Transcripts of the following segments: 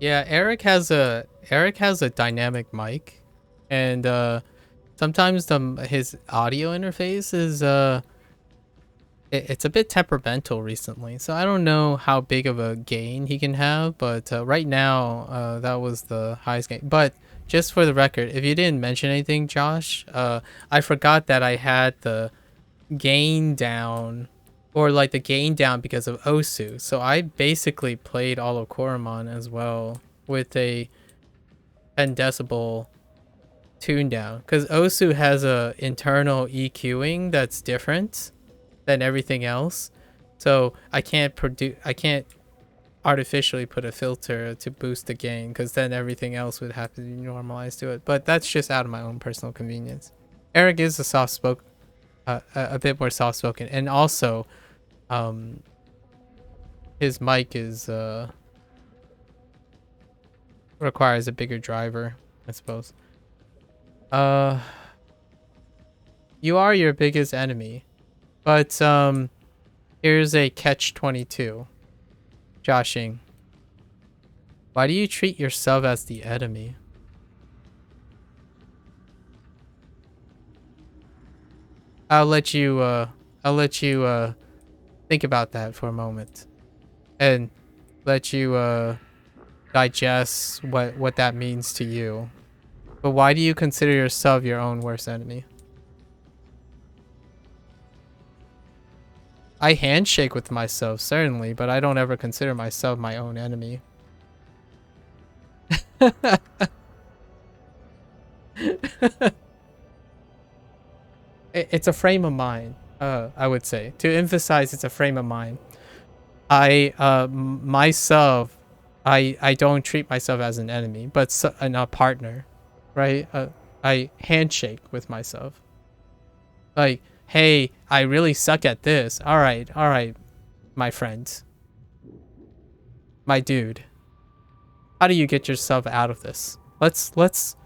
Yeah, Eric has a dynamic mic, and sometimes his audio interface is it's a bit temperamental recently. So I don't know how big of a gain he can have, but right now that was the highest gain. But just for the record, if you didn't mention anything, Josh, I forgot that I had the gain down, or like the gain down because of Osu. So I basically played all of Koromon as well with a 10 decibel tune down, because Osu has a internal EQing that's different than everything else. So I can't artificially put a filter to boost the gain, because then everything else would have to be normalized to it. But that's just out of my own personal convenience. Eric is a soft spoke, a bit more soft spoken, and also um his mic is requires a bigger driver, I suppose. Uh, you are your biggest enemy, but here's a catch 22. Joshing, why do you treat yourself as the enemy? I'll let you think about that for a moment and let you digest what that means to you. But why do you consider yourself your own worst enemy? I handshake with myself, certainly, but I don't ever consider myself my own enemy. It's a frame of mind, I would say. To emphasize, it's a frame of mind. Myself, I don't treat myself as an enemy, but and a partner, right? I handshake with myself. Like, hey, I really suck at this. All right, my friend, my dude. How do you get yourself out of this? Let's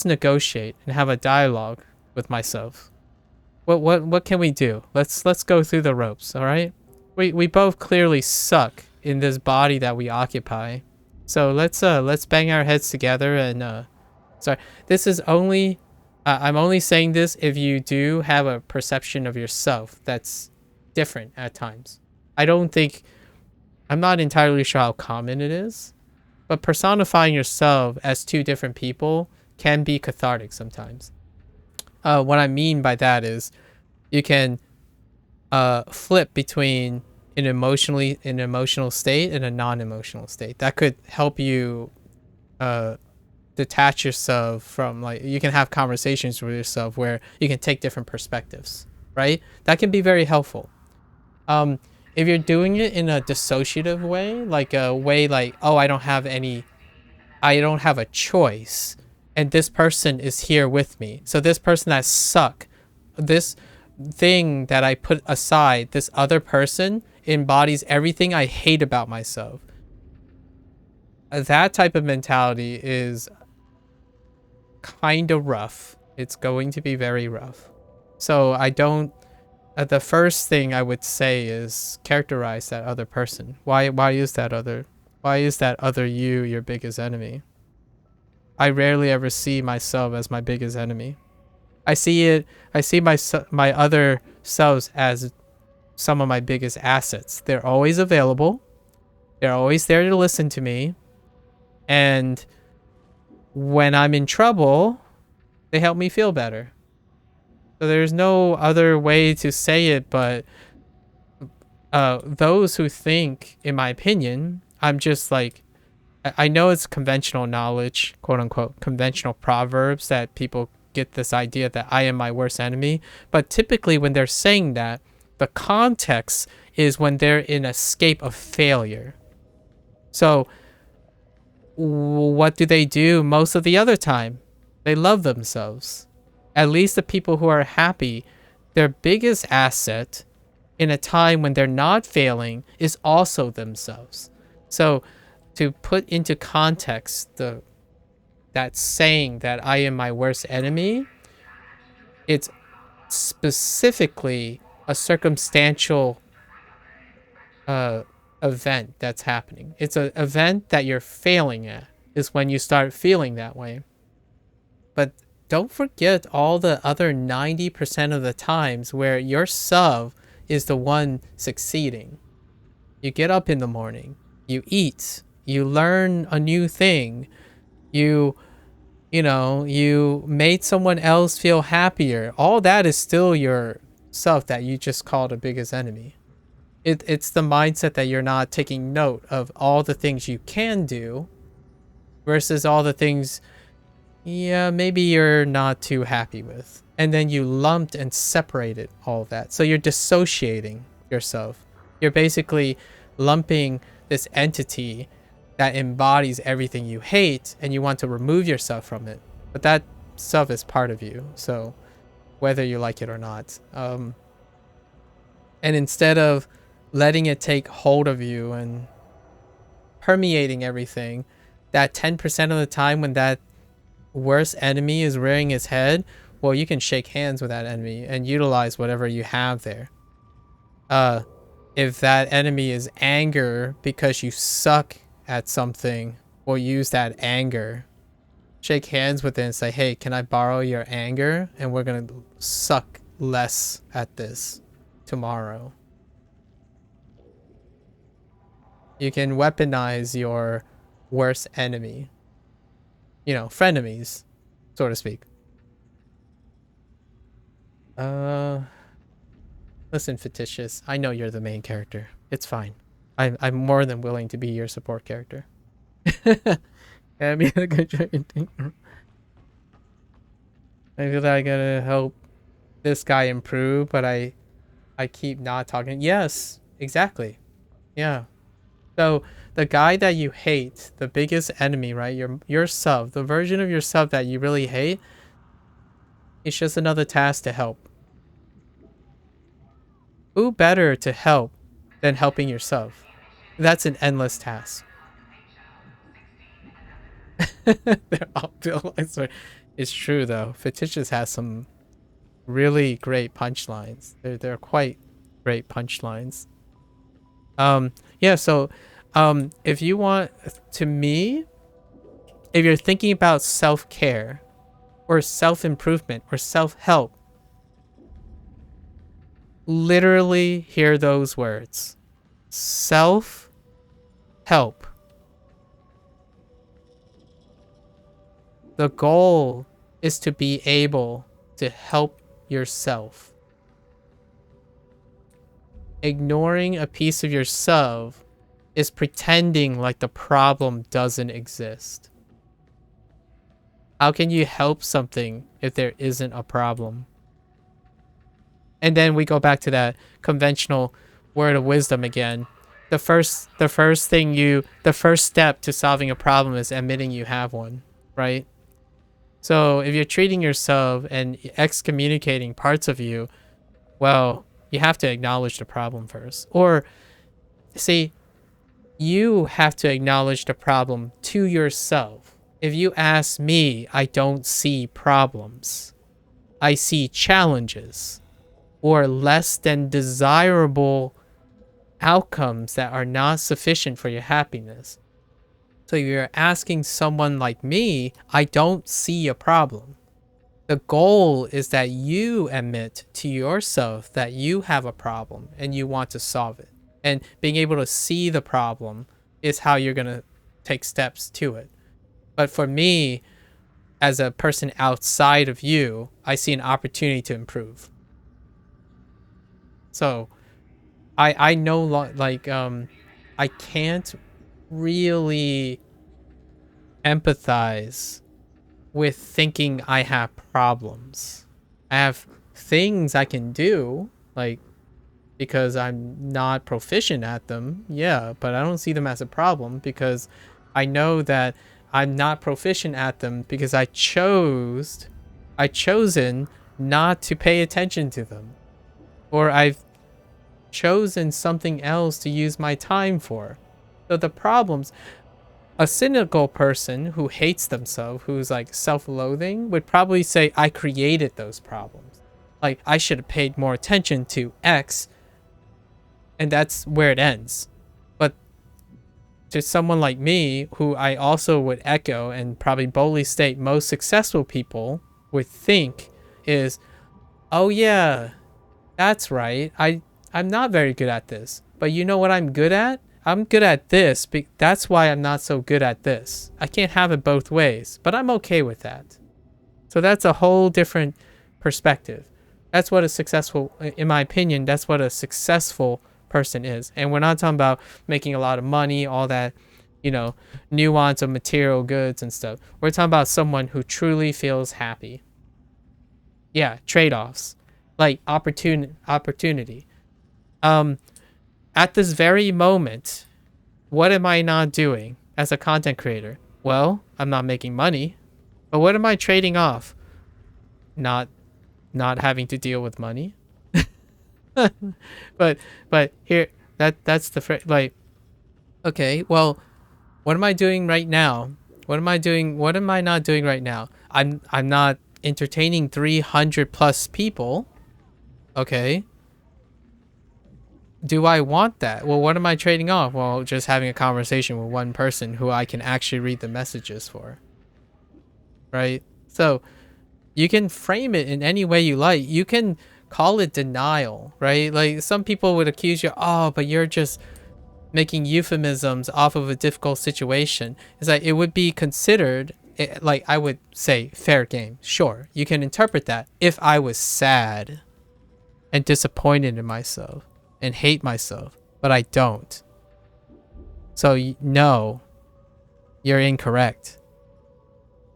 negotiate and have a dialogue with myself. What can we do? Let's go through the ropes, all right? We both clearly suck in this body that we occupy. So let's bang our heads together and sorry. This is only I'm only saying this if you do have a perception of yourself that's different at times. I don't think I'm not entirely sure how common it is, but personifying yourself as two different people can be cathartic sometimes. What I mean by that is you can flip between an emotional state and a non-emotional state. That could help you uh, detach yourself from, like, you can have conversations with yourself where you can take different perspectives, right? That can be very helpful. Um, if you're doing it in a dissociative way, like a way like, oh, I don't have a choice, and this person is here with me. So this person that suck, this thing that I put aside, this other person embodies everything I hate about myself. That type of mentality is kind of rough. It's going to be very rough. So I don't. The first thing I would say is characterize that other person. Why is that other? Why is that other you your biggest enemy? I rarely ever see myself as my biggest enemy. I see it. I see my other selves as some of my biggest assets. They're always available. They're always there to listen to me. And when I'm in trouble, they help me feel better. So there's no other way to say it, but those who think, in my opinion, I'm just like, I know it's conventional knowledge, quote unquote, conventional proverbs that people get this idea that I am my worst enemy. But typically, when they're saying that, the context is when they're in a scape of failure. So, what do they do most of the other time? They love themselves. At least the people who are happy, their biggest asset in a time when they're not failing is also themselves. So, to put into context that saying that I am my worst enemy, it's specifically a circumstantial event that's happening. It's an event that you're failing at is when you start feeling that way. But don't forget all the other 90% of the times where your self is the one succeeding. You get up in the morning, you eat, you learn a new thing, you made someone else feel happier. All that is still your self that you just called the biggest enemy. It's the mindset that you're not taking note of all the things you can do versus all the things, yeah, maybe you're not too happy with. And then you lumped and separated all of that. So you're dissociating yourself. You're basically lumping this entity that embodies everything you hate, and you want to remove yourself from it. But that stuff is part of you, so whether you like it or not. And instead of letting it take hold of you and permeating everything, that 10% of the time when that worst enemy is rearing its head, well, you can shake hands with that enemy and utilize whatever you have there. If that enemy is anger because you suck at something, we'll use that anger. Shake hands with it and say, hey, can I borrow your anger? And we're going to suck less at this tomorrow. You can weaponize your worst enemy. You know, frenemies, so to speak. Listen, Fictitious, I know you're the main character. It's fine. I'm more than willing to be your support character. I mean, I feel that I gotta help this guy improve, but I keep not talking. Yes, exactly. Yeah. So the guy that you hate, the biggest enemy, right? Yourself, the version of yourself that you really hate, it's just another task to help. Who better to help than helping yourself? That's an endless task. They're all built. It's true though. Fictitious has some really great punchlines. They're quite great punchlines. Yeah. So, if you want, to me, if you're thinking about self-care, or self-improvement, or self-help, literally hear those words: self-help. The goal is to be able to help yourself. Ignoring a piece of yourself is pretending like the problem doesn't exist. How can you help something if there isn't a problem? And then we go back to that conventional word of wisdom again. The first step to solving a problem is admitting you have one, right? So if you're treating yourself and excommunicating parts of you, well, you have to acknowledge the problem first. Or, see, you have to acknowledge the problem to yourself. If you ask me, I don't see problems. I see challenges or less than desirable outcomes that are not sufficient for your happiness. So you're asking someone like me, I don't see a problem. The goal is that you admit to yourself that you have a problem and you want to solve it. And being able to see the problem is how you're going to take steps to it. But for me, as a person outside of you, I see an opportunity to improve. So I know, like, I can't really empathize with thinking I have problems. I have things I can do, like, because I'm not proficient at them, yeah, but I don't see them as a problem because I know that I'm not proficient at them because I chosen not to pay attention to them, or I've chosen something else to use my time for. So the problems, a cynical person who hates themselves, who's like self-loathing, would probably say, I created those problems. Like, I should have paid more attention to X, and that's where it ends. But to someone like me, who I also would echo and probably boldly state most successful people would think is, oh yeah, that's right. I'm not very good at this. But you know what I'm good at? I'm good at this. That's why I'm not so good at this. I can't have it both ways, but I'm okay with that. So that's a whole different perspective. That's what a successful, in my opinion, that's what a successful person is. And we're not talking about making a lot of money, all that, nuance of material goods and stuff. We're talking about someone who truly feels happy. Yeah, trade-offs, like opportunity. At this very moment, what am I not doing as a content creator? Well, I'm not making money, but what am I trading off? Not having to deal with money. but here, that's the okay, well, what am I doing right now? What am I not doing right now? I'm not entertaining 300 plus people. Okay. Do I want that? Well, what am I trading off? Well, just having a conversation with one person who I can actually read the messages for. Right? So you can frame it in any way you like. You can call it denial, right? Like some people would accuse you, oh, but you're just making euphemisms off of a difficult situation. It's like it would be considered, like I would say, fair game. Sure, you can interpret that if I was sad and disappointed in myself and hate myself, but I don't. So no, you're incorrect.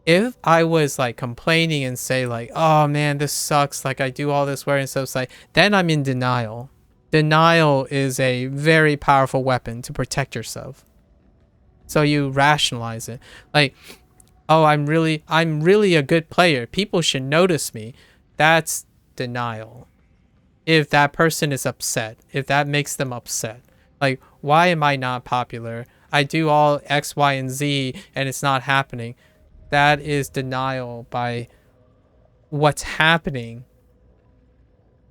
If I was like complaining and say like, oh man, this sucks, like I do all this work and stuff, it's like, then I'm in denial. Denial is a very powerful weapon to protect yourself. So you rationalize it. Like, oh, I'm really a good player. People should notice me. That's denial. If that person is upset, if that makes them upset. Like, why am I not popular? I do all X, Y, and Z and it's not happening. That is denial by what's happening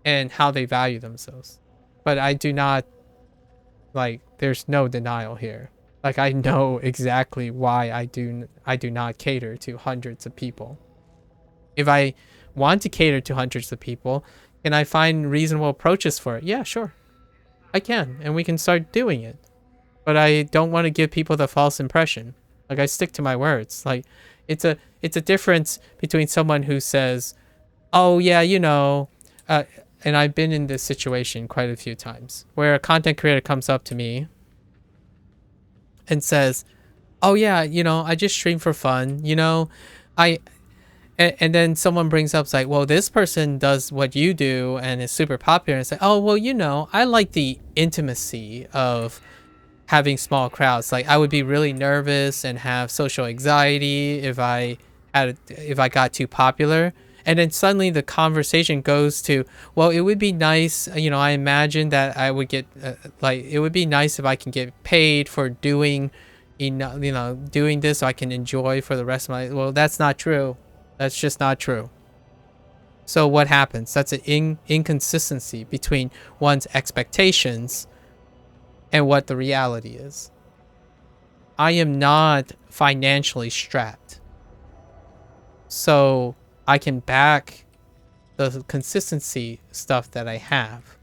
and how they value themselves. But I do not, like, there's no denial here. Like, I know exactly why I do not cater to hundreds of people. If I want to cater to hundreds of people, can I find reasonable approaches for it? Yeah, sure. I can, and we can start doing it. But I don't want to give people the false impression. Like, I stick to my words. Like, it's a difference between someone who says, oh yeah, and I've been in this situation quite a few times where a content creator comes up to me and says, oh yeah, I just stream for fun, and then someone brings up, like, well, this person does what you do and is super popular, and say, oh, well, I like the intimacy of having small crowds. Like, I would be really nervous and have social anxiety if I got too popular. And then suddenly the conversation goes to, well, it would be nice, I imagine that I would get, it would be nice if I can get paid for doing this so I can enjoy for the rest of my, well, that's not true. That's just not true. So what happens? That's an inconsistency between one's expectations and what the reality is. I am not financially strapped, so I can back the consistency stuff that I have.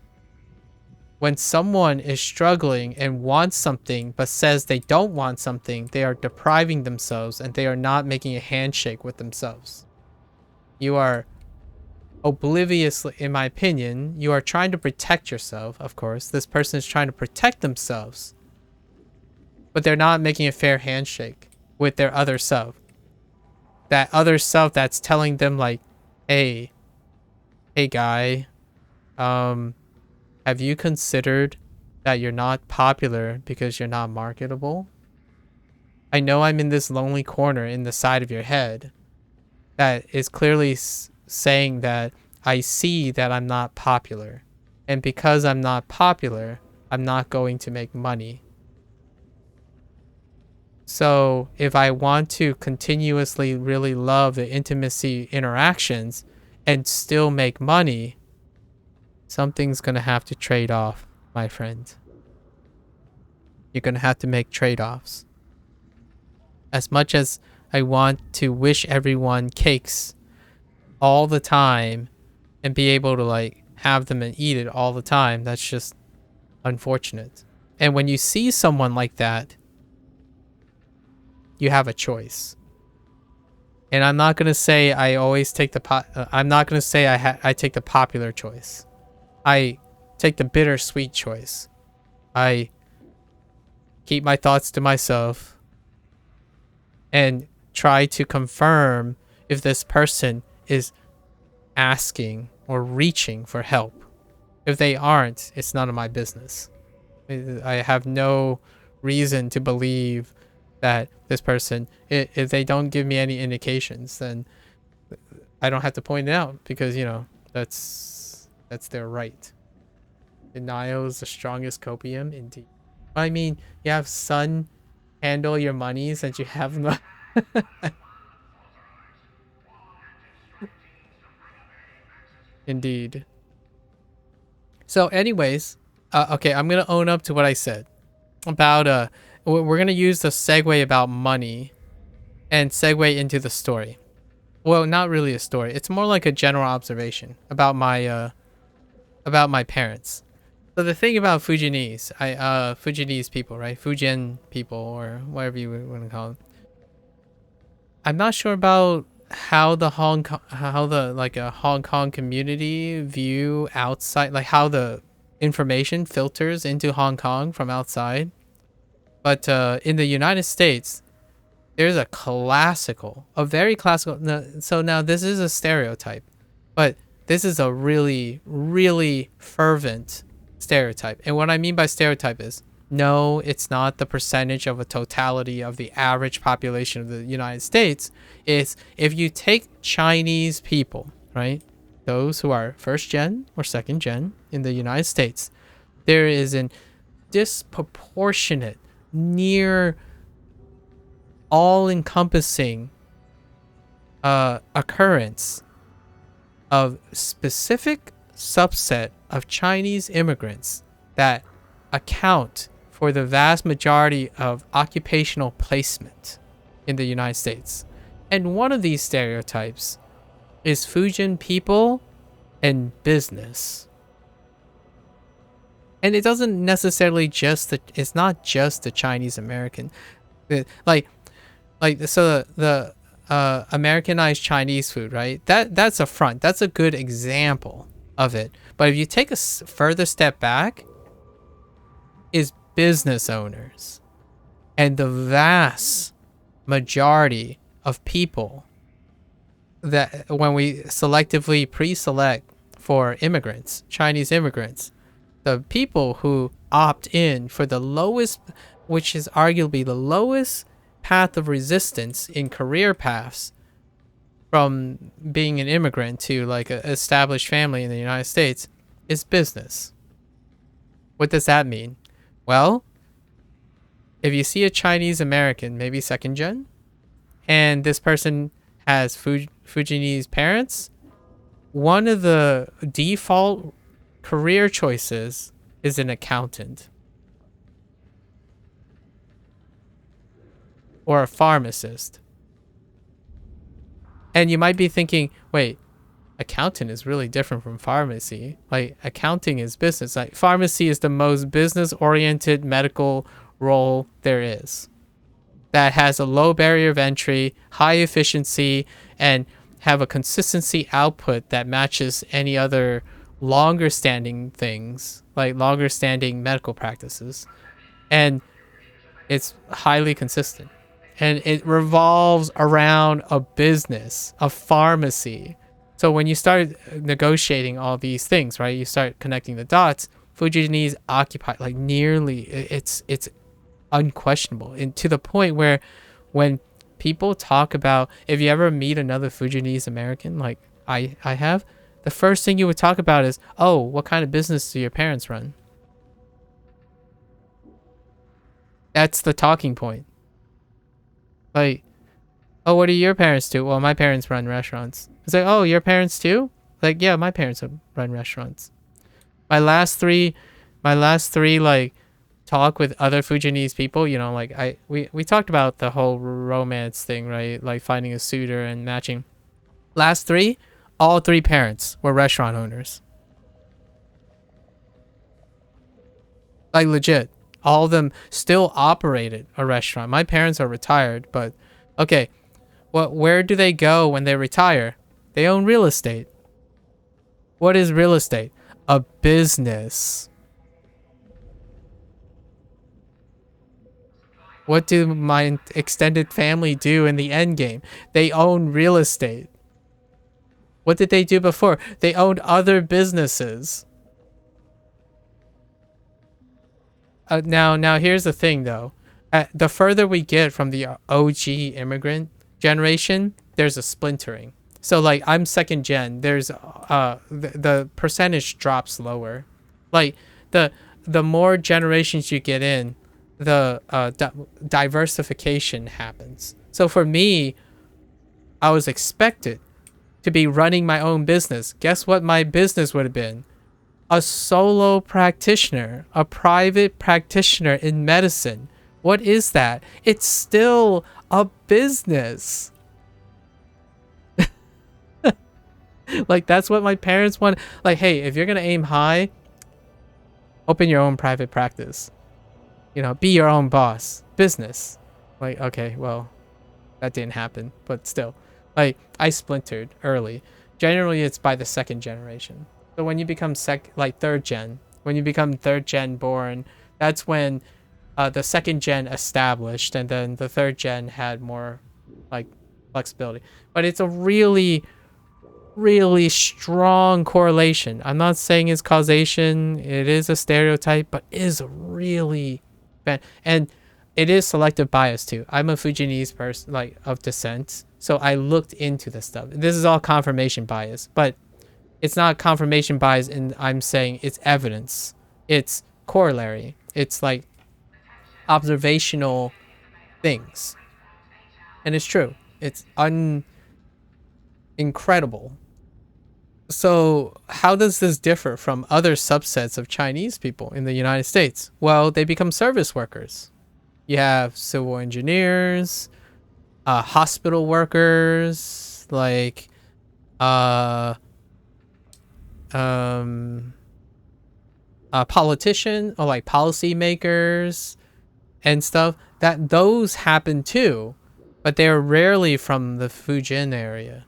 When someone is struggling and wants something but says they don't want something, they are depriving themselves and they are not making a handshake with themselves. You are obliviously, in my opinion, you are trying to protect yourself. Of course, this person is trying to protect themselves, but they're not making a fair handshake with their other self. That other self that's telling them like, hey guy, have you considered that you're not popular because you're not marketable? I know I'm in this lonely corner in the side of your head that is clearly saying that I see that I'm not popular. And because I'm not popular, I'm not going to make money. So if I want to continuously really love the intimacy interactions and still make money, something's going to have to trade off, my friend. You're gonna have to make trade-offs. As much as I want to wish everyone cakes all the time and be able to like have them and eat it all the time, that's just unfortunate. And when you see someone like that, you have a choice. And I'm not gonna say I always take the I'm not gonna say I take the popular choice. I take the bittersweet choice. I keep my thoughts to myself and try to confirm if this person is asking or reaching for help. If they aren't, it's none of my business. I have no reason to believe that this person, if they don't give me any indications, then I don't have to point it out because, you know, that's their right. Denial is the strongest copium, indeed. I mean, you have son handle your monies and you have no... Indeed. So anyways, okay, I'm going to own up to what I said about, we're going to use the segue about money and segue into the story. Well, not really a story. It's more like a general observation about my parents. So the thing about Fujinese, Fujinese people, right? Fujin people or whatever you want to call them. I'm not sure about how the Hong Kong community view outside, like how the information filters into Hong Kong from outside. But in the United States, there's a very classical. So now this is a stereotype, but this is a really, really fervent stereotype. And what I mean by stereotype is, no, it's not the percentage of a totality of the average population of the United States. It's if you take Chinese people, right? Those who are first gen or second gen in the United States, there is an disproportionate, near all-encompassing occurrence of specific subset of Chinese immigrants that account for the vast majority of occupational placement in the United States. And one of these stereotypes is Fujin people and business. And it doesn't necessarily it's not just the Chinese American. So the Americanized Chinese food, right? That's a front. That's a good example of it. But if you take a further step back, is business owners. And the vast majority of people that when we selectively pre-select for immigrants, Chinese immigrants, the people who opt in for the lowest, which is arguably the lowest path of resistance in career paths from being an immigrant to like an established family in the United States, is business. What does that mean? Well, if you see a Chinese American, maybe second gen, and this person has Fujinese parents, one of the default career choices is an accountant or a pharmacist. And you might be thinking, wait, accountant is really different from pharmacy. Like, accounting is business. Like, pharmacy is the most business-oriented medical role there is. That has a low barrier of entry, high efficiency, and have a consistency output that matches any other longer standing things, like longer standing medical practices. And it's highly consistent. And it revolves around a business, a pharmacy. So when you start negotiating all these things, right, you start connecting the dots, Fujinese occupy, like nearly, it's unquestionable. And to the point where when people talk about, if you ever meet another Fujinese American, like I have, the first thing you would talk about is, oh, what kind of business do your parents run? That's the talking point. Like, oh, what do your parents do? Well, my parents run restaurants. It's like, oh, your parents too? Like, yeah, my parents run restaurants. My last three like talk with other Fujinese people, you know, like we talked about the whole romance thing, right? Like finding a suitor and matching. Last three, all three parents were restaurant owners. Like legit. All of them still operated a restaurant. My parents are retired, but okay. Where do they go when they retire? They own real estate. What is real estate? A business. What do my extended family do in the end game? They own real estate. What did they do before? They owned other businesses. Now here's the thing though. The further we get from the OG immigrant generation, there's a splintering. So like I'm second gen. There's the percentage drops lower. Like the more generations you get in, the diversification happens. So for me, I was expected to be running my own business. Guess what my business would have been? A solo practitioner, a private practitioner in medicine. What is that? It's still a business. Like that's what my parents want. Like, hey, if you're gonna aim high, open your own private practice. You know, be your own boss. Business. Like, okay, well, that didn't happen, but still. Like, I splintered early. Generally, it's by the second generation. So when you become third gen, when you become third gen born, that's when the second gen established, and then the third gen had more like flexibility. But it's a really, really strong correlation. I'm not saying it's causation. It is a stereotype, but it is a really bad, and it is selective bias too. I'm a Fujinese person, like of descent, so I looked into this stuff. This is all confirmation bias, but it's not confirmation bias, and I'm saying it's evidence. It's corollary. It's like observational things. And it's true. It's incredible. So how does this differ from other subsets of Chinese people in the United States? Well, they become service workers. You have civil engineers, hospital workers, like politician or like policy makers and stuff, that those happen too, but they're rarely from the Fujian area.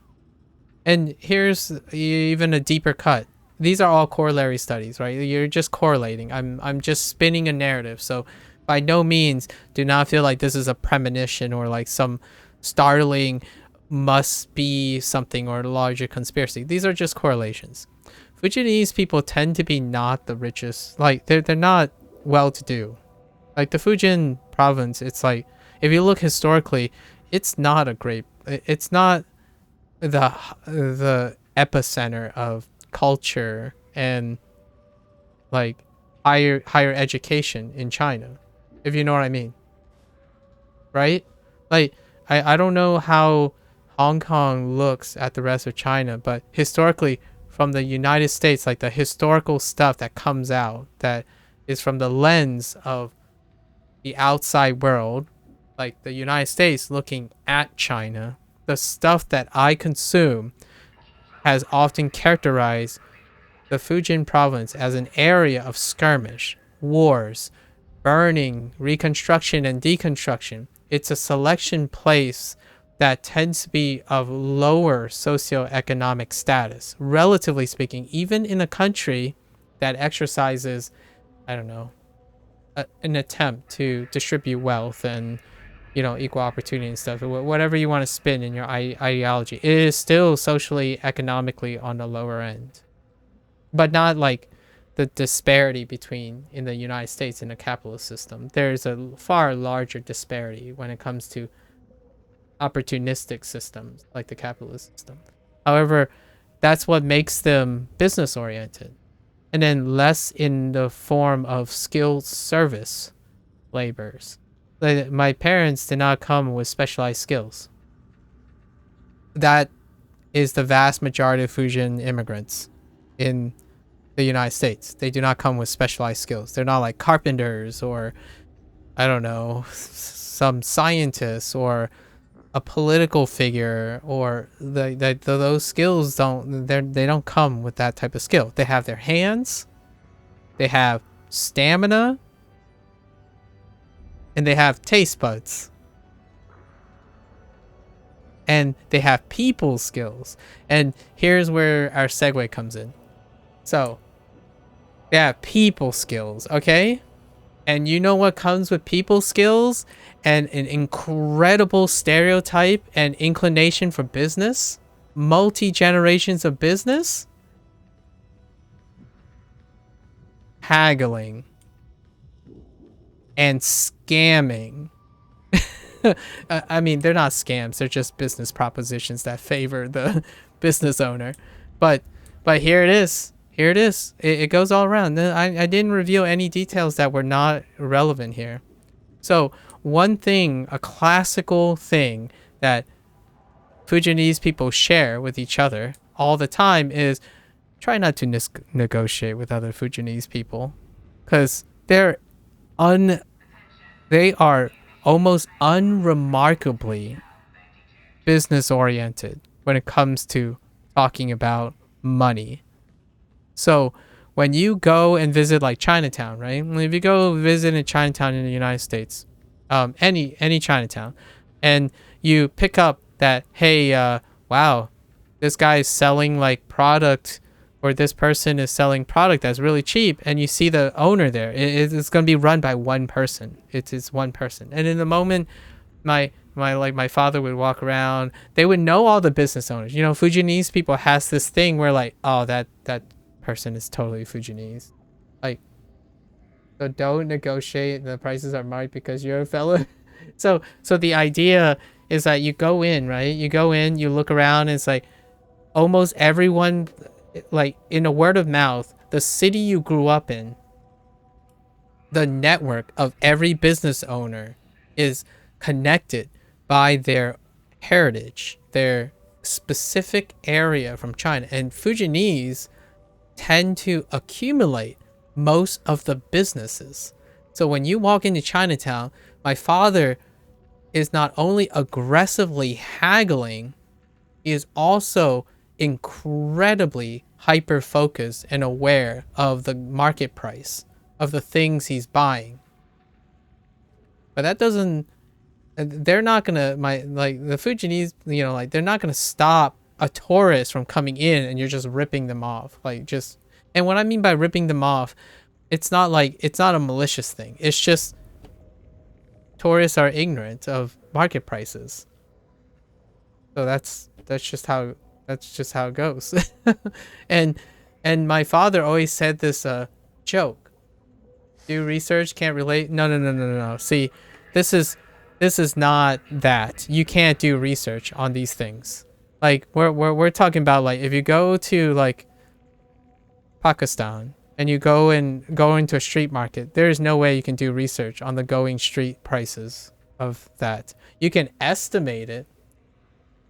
And here's even a deeper cut. These are all corollary studies, right? You're just correlating. I'm just spinning a narrative. So by no means do not feel like this is a premonition or like some startling must be something or larger conspiracy. These are just correlations. Fujinese people tend to be not the richest. Like they're not well-to-do. Like the Fujian province, it's like if you look historically, it's not a great. It's not the epicenter of culture and like higher education in China, if you know what I mean. Right? Like I don't know how Hong Kong looks at the rest of China, but historically from the United States, like the historical stuff that comes out that is from the lens of the outside world, like the United States looking at China, the stuff that I consume has often characterized the Fujian province as an area of skirmish, wars, burning, reconstruction, and deconstruction. It's a selection place that tends to be of lower socioeconomic status, relatively speaking, even in a country that exercises, I don't know, an attempt to distribute wealth and, you know, equal opportunity and stuff, whatever you want to spin in your ideology. It is still socially, economically on the lower end, but not like the disparity between in the United States and the capitalist system. There's a far larger disparity when it comes to opportunistic systems like the capitalist system. However, that's what makes them business oriented, and then less in the form of skilled service laborers. Like, my parents did not come with specialized skills. That is the vast majority of Fujian immigrants in the United States. They do not come with specialized skills. They're not like carpenters or, I don't know, some scientists or a political figure, or those skills they don't come with that type of skill. They have their hands, they have stamina, and they have taste buds. And they have people skills. And here's where our segue comes in. So, they have people skills, okay? And you know what comes with people skills and an incredible stereotype and inclination for business? Multi-generations of business? Haggling. And scamming. I mean, they're not scams. They're just business propositions that favor the business owner. But here it is. Here it is. It goes all around. I didn't reveal any details that were not relevant here. So one thing, a classical thing that Fujinese people share with each other all the time is try not to negotiate with other Fujinese people, because they are almost unremarkably business oriented when it comes to talking about money. So when you go and visit like Chinatown, right? If you go visit in Chinatown in the United States, any Chinatown, and you pick up that, hey, wow, this guy is selling like product, or this person is selling product that's really cheap, and you see the owner there, it's going to be run by one person. It is one person. And in the moment, my father would walk around, they would know all the business owners. You know, Fujinese people has this thing where like, oh, that person is totally Fujinese. Like, so don't negotiate. The prices are marked because you're a fellow. So the idea is that you go in, right? You go in, you look around, and it's like almost everyone, like in a word of mouth, the city you grew up in, the network of every business owner is connected by their heritage, their specific area from China. And Fujinese tend to accumulate most of the businesses. So when you walk into Chinatown, my father is not only aggressively haggling, he is also incredibly hyper focused and aware of the market price of the things he's buying. But that doesn't, they're not gonna, the Fujinese, you know, like they're not gonna stop a tourist from coming in and you're just ripping them off. And what I mean by ripping them off, it's not a malicious thing. It's just tourists are ignorant of market prices. So that's just how it goes. and my father always said this joke. Do research, can't relate. No. See, this is not that. You can't do research on these things. Like we're talking about, like, if you go to like Pakistan and you go into a street market, there is no way you can do research on the going street prices of that. You can estimate it,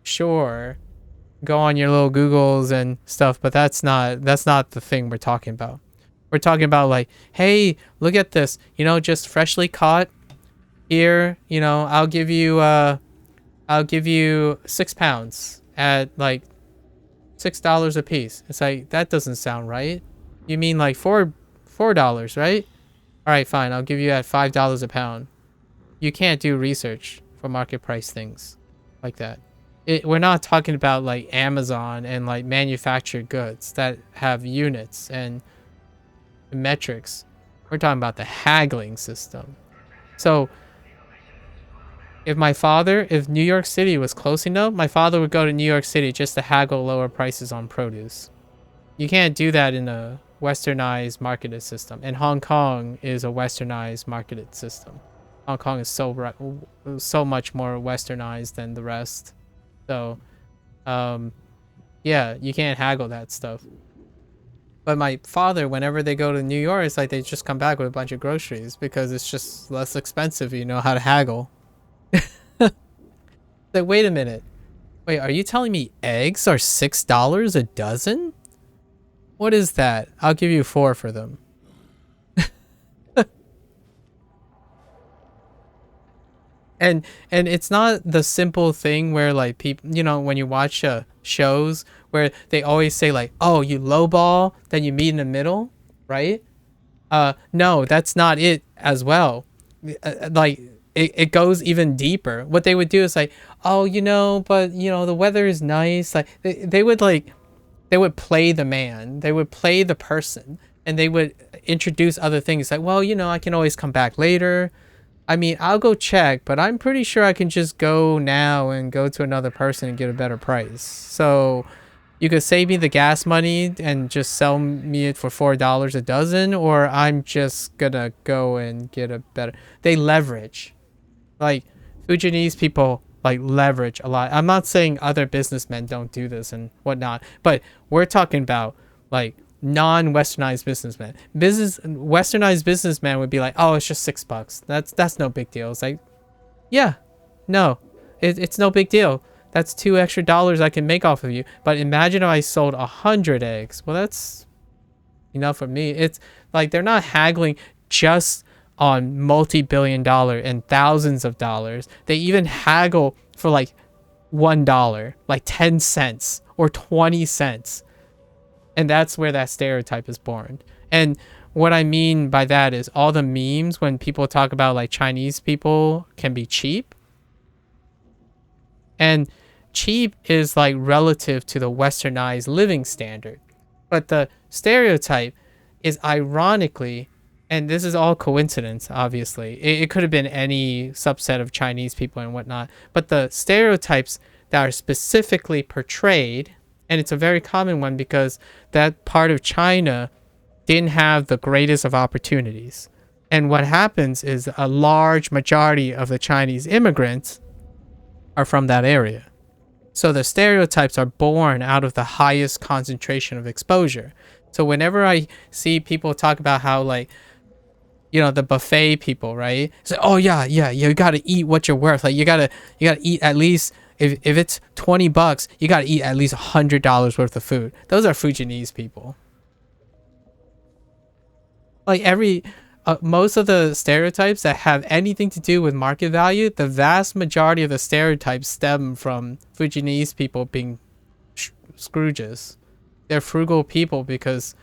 sure, go on your little Googles and stuff, but that's not the thing we're talking about. We're talking about like, hey, look at this, you know, just freshly caught here, you know, I'll give you 6 pounds at like $6 a piece. It's like, that doesn't sound right. You mean like $4, right? All right, fine, I'll give you at $5 a pound. You can't do research for market price things like that. We're not talking about like Amazon and like manufactured goods that have units and metrics. We're talking about the haggling system. So if New York City was close enough, my father would go to New York City just to haggle lower prices on produce. You can't do that in a westernized marketed system. And Hong Kong is a westernized marketed system. Hong Kong is so much more westernized than the rest. So, yeah, you can't haggle that stuff. But my father, whenever they go to New York, it's like they just come back with a bunch of groceries because it's just less expensive. You know how to haggle. Like, wait a minute. Wait, are you telling me eggs are $6 a dozen? What is that? I'll give you 4 for them. And it's not the simple thing where like people, you know, when you watch shows where they always say like, oh, you lowball, then you meet in the middle, right? No, that's not it as well. Like it goes even deeper. What they would do is like, oh, you know, but you know, the weather is nice. Like they would like, they would play the man, they would play the person, and they would introduce other things like, well, you know, I can always come back later. I mean, I'll go check, but I'm pretty sure I can just go now and go to another person and get a better price. So you could save me the gas money and just sell me it for $4 a dozen, or I'm just gonna go and get a better. They leverage. Like, Fujinese people like leverage a lot. I'm not saying other businessmen don't do this and whatnot, but we're talking about like non-westernized businessmen. Westernized businessman would be like, oh, it's just $6. That's no big deal. It's like, yeah, no, it's no big deal. That's $2 extra I can make off of you. But imagine if I sold 100 eggs. Well, that's enough for me. It's like they're not haggling just on multi-billion-dollar and thousands of dollars. They even haggle for like $1, like 10 cents or 20 cents. And that's where that stereotype is born. And what I mean by that is all the memes when people talk about like Chinese people can be cheap. And cheap is like relative to the westernized living standard. But the stereotype is ironically, and this is all coincidence, obviously. It could have been any subset of Chinese people and whatnot. But the stereotypes that are specifically portrayed, and it's a very common one because that part of China didn't have the greatest of opportunities. And what happens is a large majority of the Chinese immigrants are from that area. So the stereotypes are born out of the highest concentration of exposure. So whenever I see people talk about how like, you know, the buffet people, right? It's like, oh yeah, you gotta eat what you're worth. Like you gotta eat at least, if it's $20, you gotta eat at least $100 worth of food. Those are Fujinese people. Like most of the stereotypes that have anything to do with market value, the vast majority of the stereotypes stem from Fujinese people being Scrooges. They're frugal people because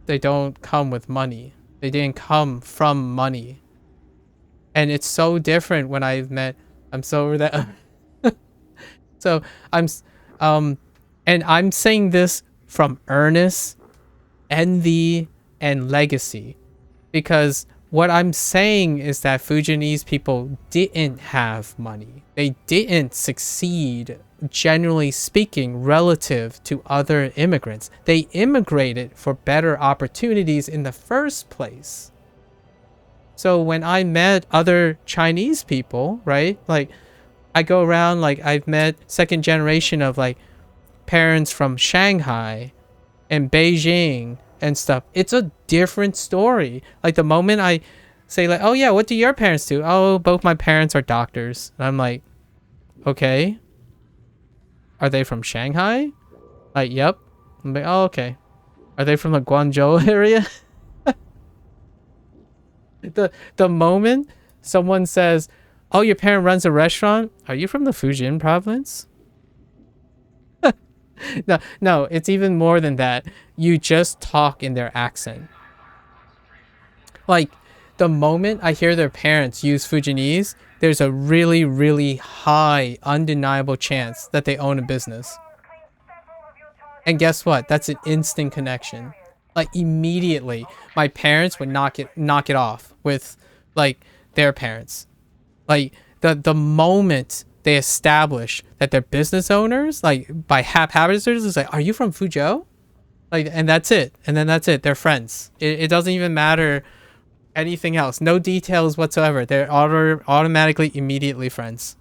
they don't come with money. They didn't come from money. And it's so different when I've met, I'm so over that. So and I'm saying this from earnest envy and legacy, because what I'm saying is that Fujinese people didn't have money. They didn't succeed, generally speaking, relative to other immigrants. They immigrated for better opportunities in the first place. So when I met other Chinese people, right, like I go around, like I've met second generation of like parents from Shanghai and Beijing and stuff. It's a different story. Like the moment I say like, oh yeah, what do your parents do? Oh, both my parents are doctors. And I'm like, okay. Are they from Shanghai? Like, yep. I'm like, oh, okay. Are they from the Guangzhou area? The moment someone says, oh, your parent runs a restaurant, are you from the Fujian province? No, it's even more than that. You just talk in their accent. Like, the moment I hear their parents use Fujinese, there's a really, really high, undeniable chance that they own a business. And guess what? That's an instant connection. Like, immediately, my parents would knock it off with, like, their parents. Like, the moment they establish that they're business owners, like by haphazardly, it's like, are you from Fuzhou? Like, and that's it. And then that's it. They're friends. It doesn't even matter anything else. No details whatsoever. They're automatically, immediately friends.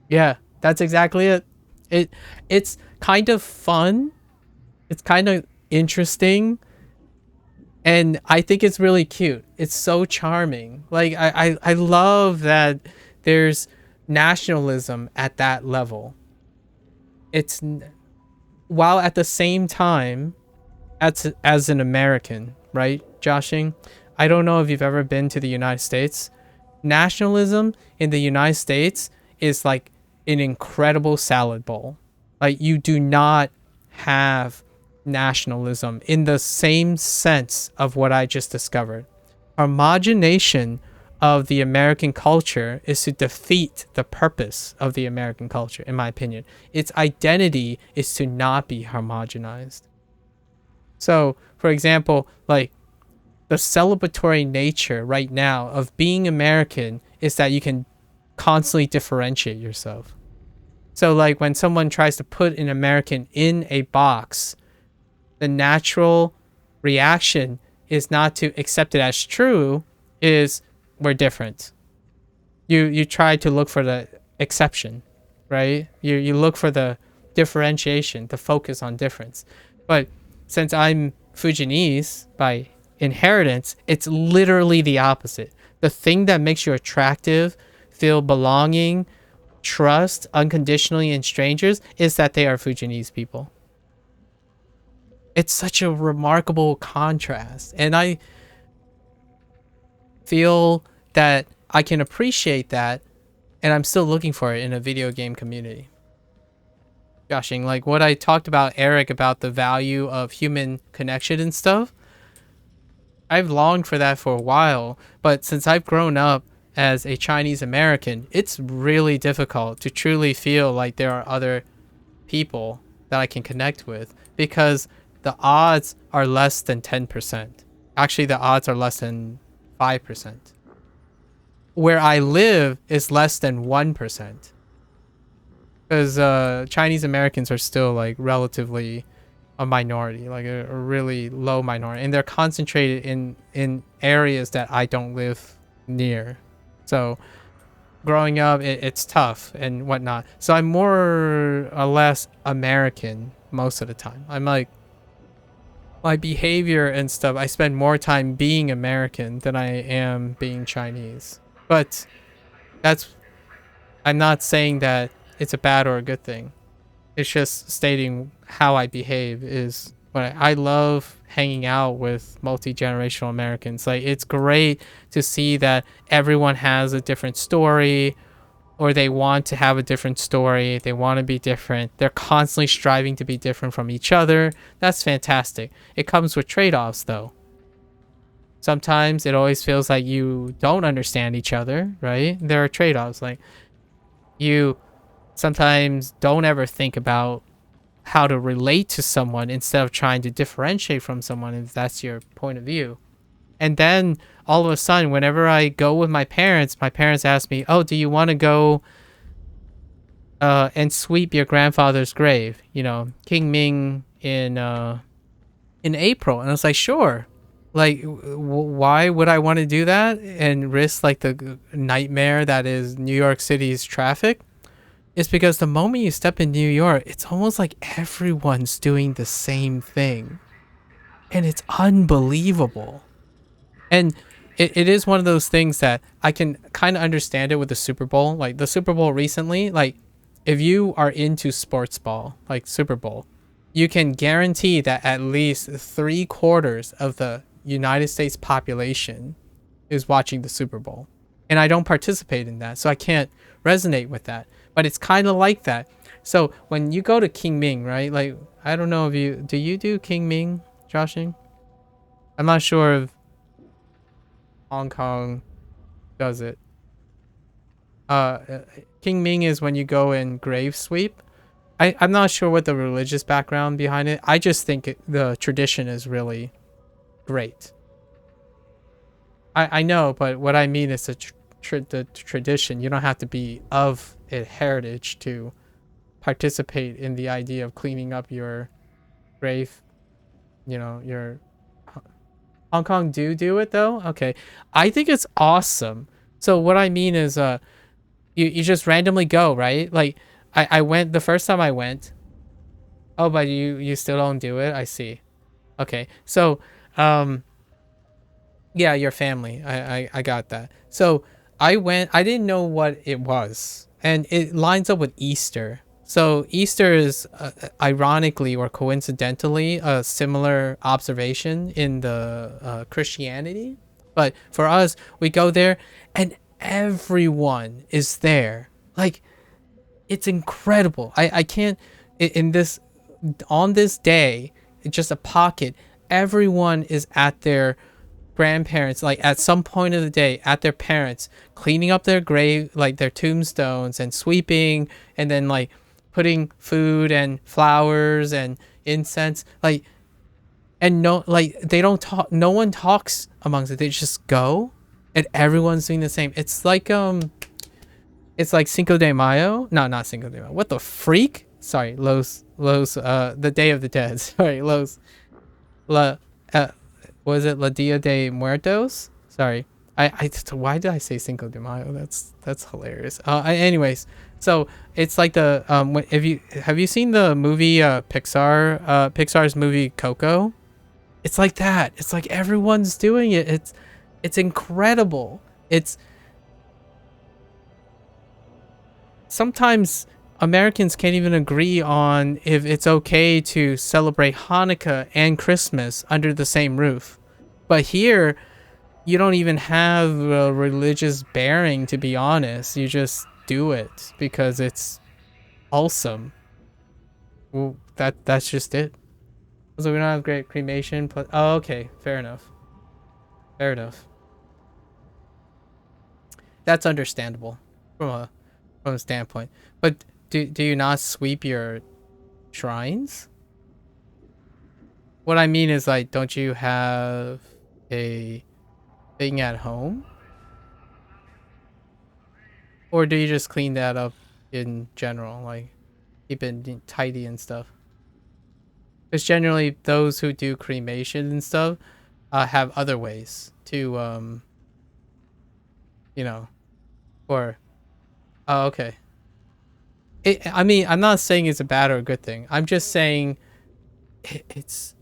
Yeah, that's exactly it. It's kind of fun. It's kind of interesting. And I think it's really cute. It's so charming. Like, I love that there's nationalism at that level. It's while at the same time, as an American, right, Joshing? I don't know if you've ever been to the United States. Nationalism in the United States is like an incredible salad bowl. Like, you do not have nationalism in the same sense of what I just discovered. Homogenation of the American culture is to defeat the purpose of the American culture, in my opinion. Its identity is to not be homogenized. So, for example, like, the celebratory nature right now of being American is that you can constantly differentiate yourself. So, like, when someone tries to put an American in a box, the natural reaction is not to accept it as true, is we're different. You try to look for the exception, right? You look for the differentiation, the focus on difference. But since I'm Fujinese by inheritance, it's literally the opposite. The thing that makes you attractive, feel belonging, trust unconditionally in strangers is that they are Fujinese people. It's such a remarkable contrast. And I feel that I can appreciate that, and I'm still looking for it in a video game community. Joshing, like what I talked about, Eric, about the value of human connection and stuff, I've longed for that for a while, but since I've grown up as a Chinese American, it's really difficult to truly feel like there are other people that I can connect with, because the odds are less than 10%. Actually, the odds are less than 5%. Where I live is less than 1%. Because Chinese Americans are still like relatively a minority, like a really low minority, and they're concentrated in areas that I don't live near. So growing up, it's tough and whatnot. So I'm more or less American most of the time. I'm like, my behavior and stuff, I spend more time being American than I am being Chinese. But I'm not saying that it's a bad or a good thing. It's just stating how I behave is what I love hanging out with multi-generational Americans. Like, it's great to see that everyone has a different story, or they want to have a different story. They want to be different. They're constantly striving to be different from each other. That's fantastic. It comes with trade-offs, though. Sometimes it always feels like you don't understand each other, right? There are trade-offs. Like, you sometimes don't ever think about how to relate to someone instead of trying to differentiate from someone, if that's your point of view. And then all of a sudden, whenever I go with my parents ask me, oh, do you want to go and sweep your grandfather's grave, you know, King Ming in April? And I was like, sure. Like, why would I want to do that and risk like the nightmare that is New York City's traffic? It's because the moment you step in New York, it's almost like everyone's doing the same thing. And it's unbelievable. And it is one of those things that I can kind of understand it with the Super Bowl. Like the Super Bowl recently, like if you are into sports ball, like Super Bowl, you can guarantee that at least 3/4 of the United States population is watching the Super Bowl. And I don't participate in that, so I can't resonate with that. But it's kind of like that. So when you go to King Ming, right? Like, I don't know if you do King Ming, Joshing? I'm not sure if Hong Kong does it. King Ming is when you go and grave sweep. I'm not sure what the religious background behind it. I just think the tradition is really great. I know, but what I mean is the tradition. You don't have to be of a heritage to participate in the idea of cleaning up your grave. You know, your Hong Kong do it though. Okay, I think it's awesome. So what I mean is, you just randomly go, right? Like I went the first time I went. Oh, but you still don't do it. I see. Okay, so yeah, your family. I got that. So I went. I didn't know what it was, and it lines up with Easter. So Easter is ironically or coincidentally a similar observation in the Christianity, but for us, we go there and everyone is there. Like, it's incredible. I can't in this on this day, it's just a pocket. Everyone is at their grandparents, like at some point of the day, at their parents, cleaning up their grave, like their tombstones, and sweeping, and then like putting food and flowers and incense, like, and no, like they don't talk. No one talks amongst it. They just go, and everyone's doing the same. It's like Cinco de Mayo. No, not Cinco de Mayo. What the freak? Sorry, the Day of the Dead. Sorry, La, was it La Dia de Muertos? Sorry. Why did I say Cinco de Mayo? That's hilarious. Anyways, it's like the have you seen the movie Pixar's movie Coco? It's like that. It's like everyone's doing it. It's incredible. It's sometimes Americans can't even agree on if it's okay to celebrate Hanukkah and Christmas under the same roof. But here, you don't even have a religious bearing, to be honest. You just do it because it's awesome. Well, that's just it. So we don't have great cremation. Oh, okay. Fair enough. Fair enough. That's understandable from a standpoint. But do you not sweep your shrines? What I mean is, like, don't you have a thing at home? Or do you just clean that up in general, like keep it tidy and stuff? Because generally those who do cremation and stuff have other ways to you know, or oh, okay. I mean, I'm not saying it's a bad or a good thing. I'm just saying it's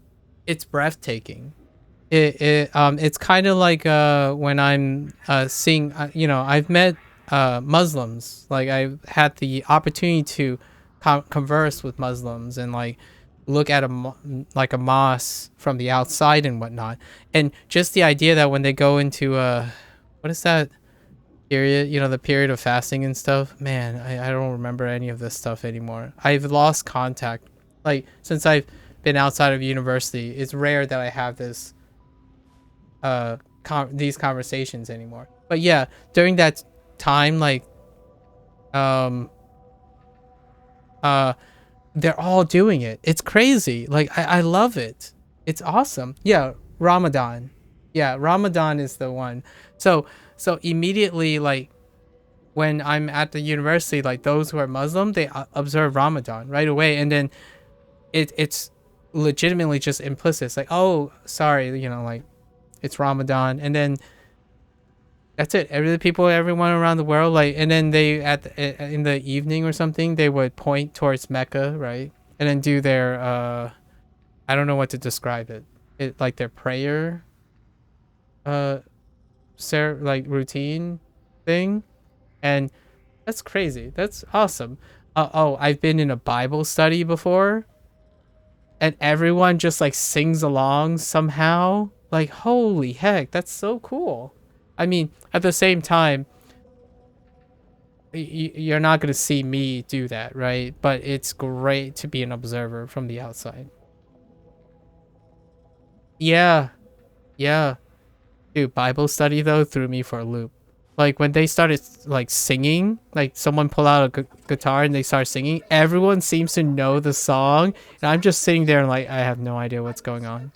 breathtaking. It's kind of like when I'm seeing I've met Muslims. Like, I've had the opportunity to converse with Muslims and like look at like a mosque from the outside and whatnot, and just the idea that when they go into what is that period, the period of fasting and stuff, man, I don't remember any of this stuff anymore. I've lost contact, like, since I've been outside of university. It's rare that I have this these conversations anymore. But yeah, during that time, like, they're all doing it. It's crazy. Like, I love it. It's awesome. Yeah, Ramadan. Yeah, Ramadan is the one. So immediately, like, when I'm at the university, like, those who are Muslim, they observe Ramadan right away, and then it's legitimately just implicit. It's like, oh, sorry, like, it's Ramadan, and then that's it. Everyone around the world, like, and then they in the evening or something, they would point towards Mecca, right, and then do their I don't know what to describe it like their prayer, like routine thing, and that's crazy. That's awesome. I've been in a Bible study before, and everyone just like sings along somehow. Like, holy heck, that's so cool. I mean, at the same time, you're not going to see me do that, right? But it's great to be an observer from the outside. Yeah. Yeah. Dude, Bible study, though, threw me for a loop. Like, when they started, like, singing, like, someone pull out a guitar and they start singing, everyone seems to know the song. And I'm just sitting there and, like, I have no idea what's going on.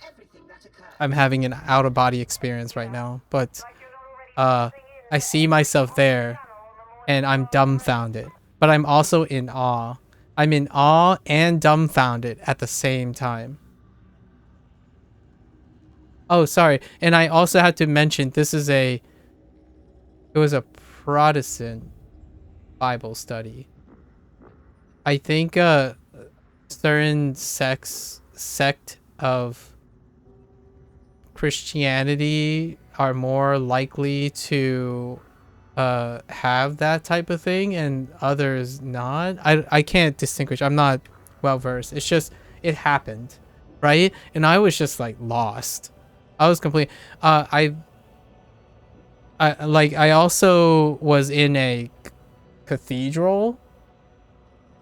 I'm having an out-of-body experience right now. But I see myself there, and I'm dumbfounded. But I'm also in awe. I'm in awe and dumbfounded at the same time. Oh, sorry. And I also had to mention, it was a Protestant Bible study. I think a certain sect of Christianity are more likely to have that type of thing and others not. I can't distinguish. I'm not well versed. It's just it happened, right? And I was just like lost. I was complete. I also was in a cathedral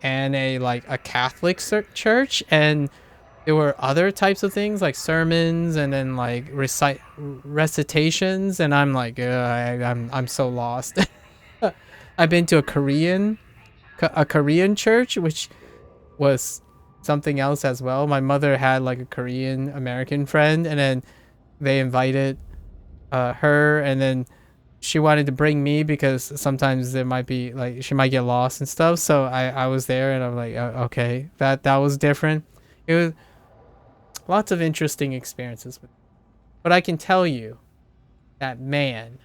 and a Catholic church, and there were other types of things like sermons and then like recitations, and I'm like I'm so lost. I've been to a Korean church, which was something else as well. My mother had like a Korean American friend, and then they invited her, and then she wanted to bring me because sometimes there might be like she might get lost and stuff. So I was there, and I'm like okay, that was different. It was lots of interesting experiences, but I can tell you that man,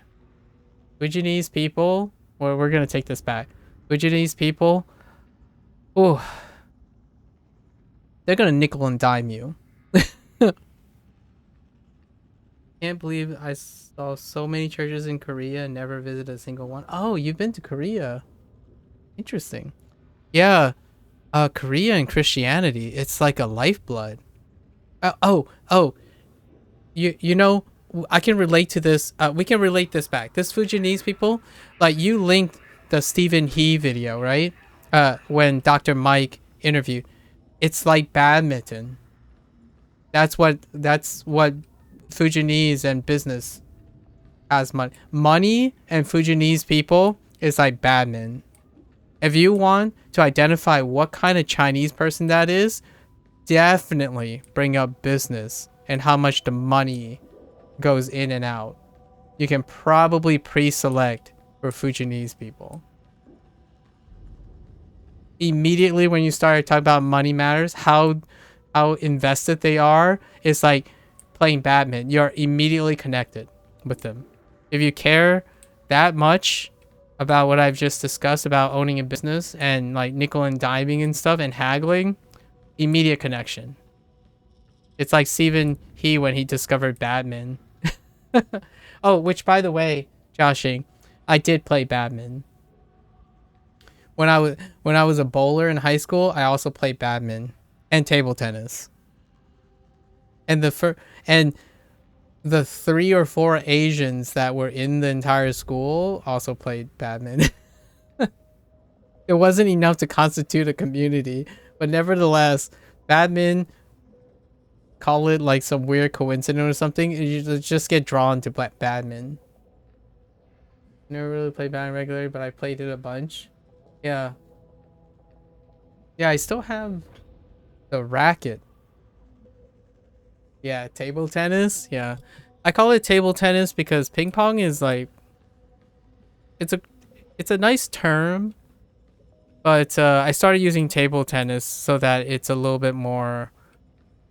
Fujinese people. Well, we're gonna take this back. Fujinese people. Oh, they're gonna nickel and dime you. Can't believe I saw so many churches in Korea and never visited a single one. Oh, you've been to Korea. Interesting. Yeah, Korea and Christianity, it's like a lifeblood. Oh, you know, I can relate to this. We can relate this back. This Fujinese people, like you linked the Stephen He video, right? When Dr. Mike interviewed, it's like badminton. That's what Fujinese and business has money. Money and Fujinese people is like badminton. If you want to identify what kind of Chinese person that is, definitely bring up business and how much the money goes in and out. You can probably pre-select for Fujinese people. Immediately when you start talking about money matters, how invested they are, it's like playing badminton. You're immediately connected with them. If you care that much about what I've just discussed about owning a business and like nickel and diming and stuff and haggling, immediate connection. It's like Stephen He when he discovered badminton. Oh, which by the way, Joshing, I did play badminton. When I was a bowler in high school, I also played badminton and table tennis. And the 3 or 4 Asians that were in the entire school also played badminton. It wasn't enough to constitute a community, but nevertheless, badminton, call it like some weird coincidence or something, you just get drawn to badminton. Never really played badminton regularly, but I played it a bunch. Yeah. Yeah, I still have the racket. Yeah, table tennis. Yeah. I call it table tennis because ping pong is like it's a nice term, but I started using table tennis so that it's a little bit more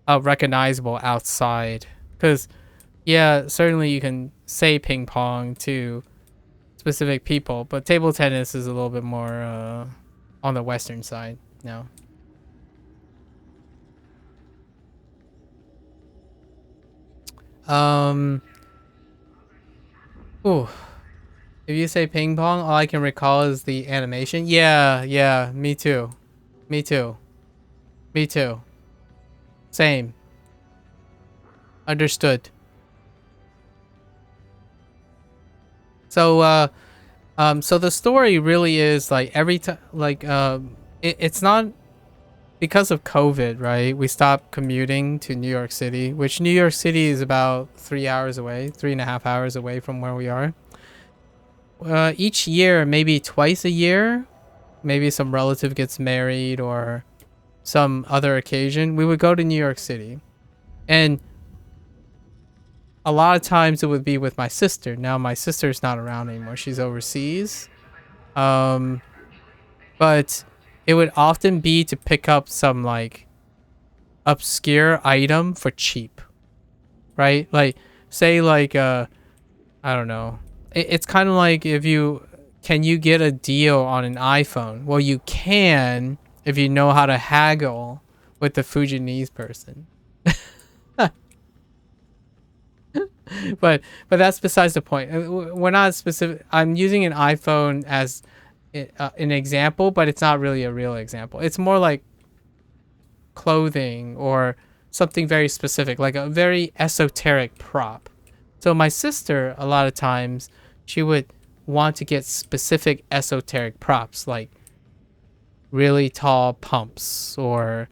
recognizable outside. Because yeah, certainly you can say ping pong to specific people, but table tennis is a little bit more on the Western side now. Ooh. If you say ping pong, all I can recall is the animation. Yeah, me too. Me too. Me too. Same. Understood. So, so the story really is like every time, like, it's not because of COVID, right? We stopped commuting to New York City, which New York City is about 3 hours away, 3.5 hours away from where we are. Each year, maybe twice a year, maybe some relative gets married or some other occasion, we would go to New York City. And a lot of times it would be with my sister. Now my sister's not around anymore. She's overseas. But it would often be to pick up some like obscure item for cheap. Right? Like say like I don't know. It's kind of like can you get a deal on an iPhone? Well, you can if you know how to haggle with the Fujinese person. but that's besides the point. We're not specific. I'm using an iPhone as an example, but it's not really a real example. It's more like clothing or something very specific, like a very esoteric prop. So my sister, a lot of times, she would want to get specific esoteric props, like really tall pumps or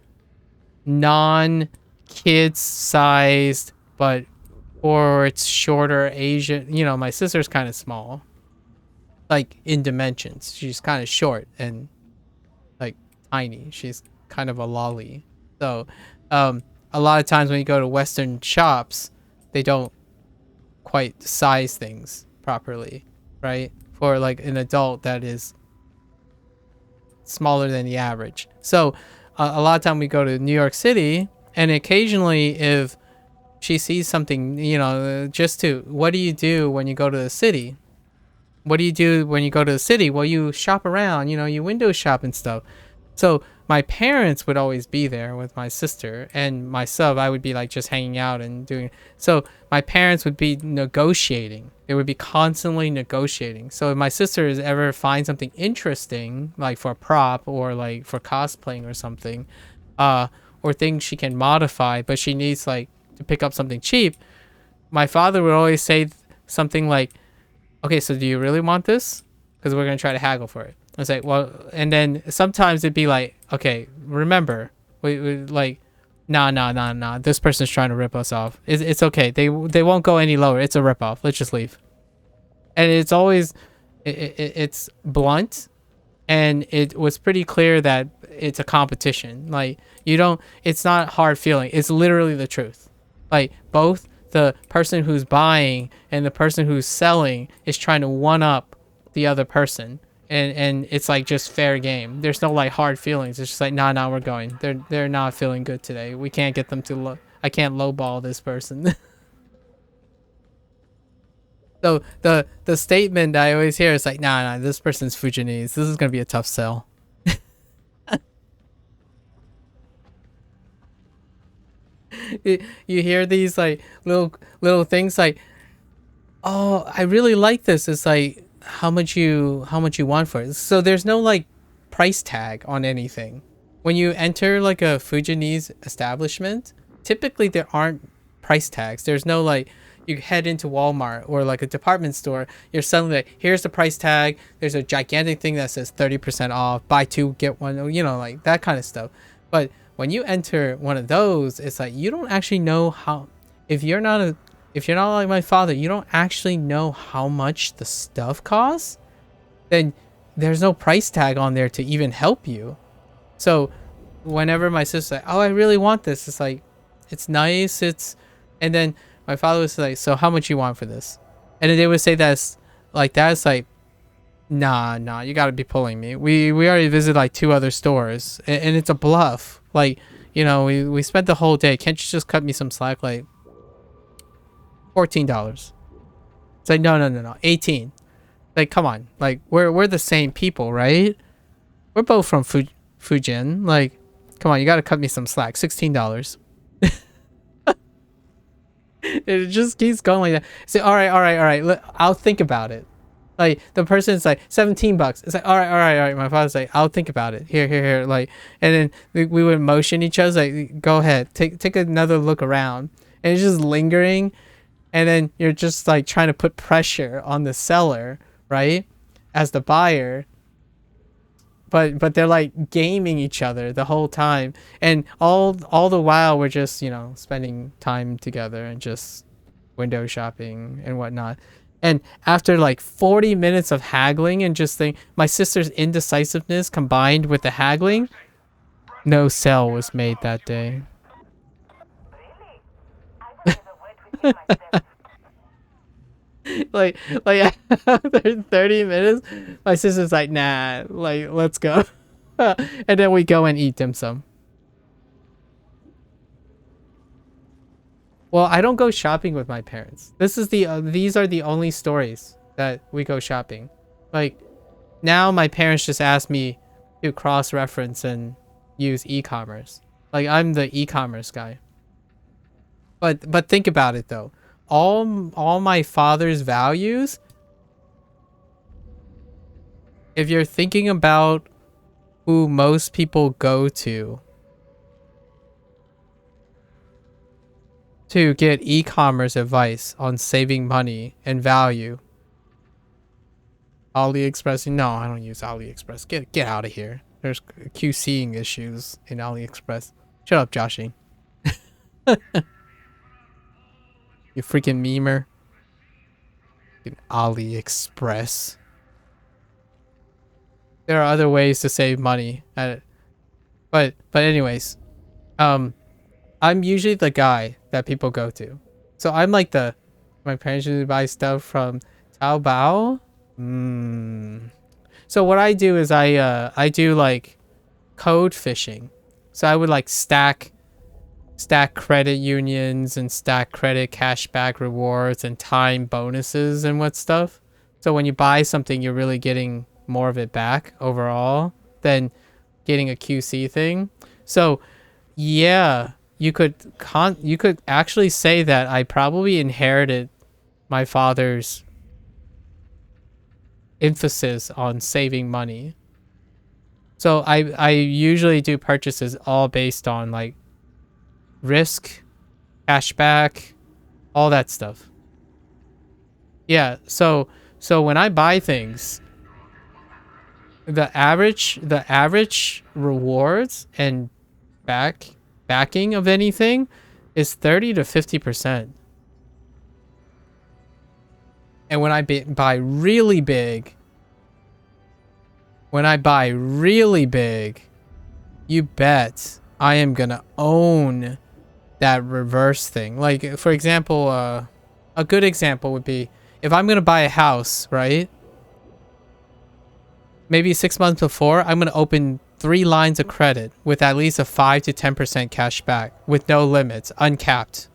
non-kids sized, but or it's shorter Asian. You know, my sister's kind of small, like in dimensions. She's kind of short and like tiny. She's kind of a lolly. So, a lot of times when you go to Western shops, they don't quite size things properly, right? For like an adult that is smaller than the average. So, a lot of time we go to New York City, and occasionally if she sees something, you know, what do you do when you go to the city? What do you do when you go to the city? Well, you shop around, you know, you window shop and stuff. So my parents would always be there with my sister, and myself, I would be like just hanging out and doing. So my parents would be negotiating. They would be constantly negotiating. So if my sister is ever find something interesting, like for a prop or like for cosplaying or something, or things she can modify, but she needs like to pick up something cheap, my father would always say something like, okay, so do you really want this? Because we're going to try to haggle for it. I was like, well, and then sometimes it'd be like, okay, remember, we like, nah, this person's trying to rip us off. It's okay. They won't go any lower. It's a rip off. Let's just leave. And it's always, it's blunt, and it was pretty clear that it's a competition. Like, it's not hard feeling. It's literally the truth. Like, both the person who's buying and the person who's selling is trying to one up the other person. And it's like just fair game. There's no like hard feelings. It's just like, nah, we're going. They're not feeling good today. We can't get them to I can't lowball this person. So the statement that I always hear is like, nah, this person's Fujinese. This is gonna be a tough sell. You hear these like little things like, oh, I really like this. It's like, how much you want for it? So there's no like price tag on anything. When you enter like a Fujinese establishment, typically there aren't price tags. There's no like, you head into Walmart or like a department store, you're suddenly like, here's the price tag. There's a gigantic thing that says 30% off, buy two get one, you know, like that kind of stuff. But when you enter one of those, it's like you don't actually know how. If you're not like my father, you don't actually know how much the stuff costs, then there's no price tag on there to even help you. So whenever my sister's like, oh, I really want this, it's like, it's nice, and then my father was like, so how much you want for this? And then they would say that's like, nah, you gotta be pulling me. We already visited like 2 other stores, and it's a bluff. Like, you know, we spent the whole day. Can't you just cut me some slack? Like, $14. It's like, no, 18. Like, come on. Like, we're the same people, right? We're both from Fujin. Like, come on, you gotta cut me some slack. $16. It just keeps going like that. Say, all right. I'll think about it. Like, the person's like, $17. It's like, all right. My father's like, I'll think about it. Here. Like, and then we would motion each other. Like, go ahead, take another look around. And it's just lingering. And then you're just like trying to put pressure on the seller, right? As the buyer. But they're like gaming each other the whole time. And all the while we're just, you know, spending time together and just window shopping and whatnot. And after like 40 minutes of haggling and just my sister's indecisiveness combined with the haggling, no sale was made that day. like after 30 minutes, my sister's like, nah, like, let's go. And then we go and eat dim sum. Well, I don't go shopping with my parents. These are the only stories that we go shopping. Like, now my parents just ask me to cross-reference and use e-commerce. Like, I'm the e-commerce guy. But think about it though. all my father's values, if you're thinking about who most people go to get e-commerce advice on saving money and value, AliExpress. No, I don't use AliExpress. Get out of here. There's QCing issues in AliExpress. Shut up, Joshing. You freaking memer. AliExpress. There are other ways to save money at it. But anyways, I'm usually the guy that people go to. So I'm like my parents usually buy stuff from Taobao. So what I do is I do like code phishing. So I would like stack credit unions and stack credit cashback rewards and time bonuses and what stuff. So when you buy something, you're really getting more of it back overall than getting a QC thing. So yeah, you could actually say that I probably inherited my father's emphasis on saving money. So I usually do purchases all based on like risk, cashback, all that stuff. Yeah, so when I buy things, the average rewards and backing of anything is 30 to 50%. And when I buy really big, you bet I am gonna own that reverse thing. Like, for example, a good example would be if I'm gonna buy a house, right? Maybe 6 months before, I'm gonna open 3 lines of credit with at least a 5 to 10% cash back with no limits, uncapped.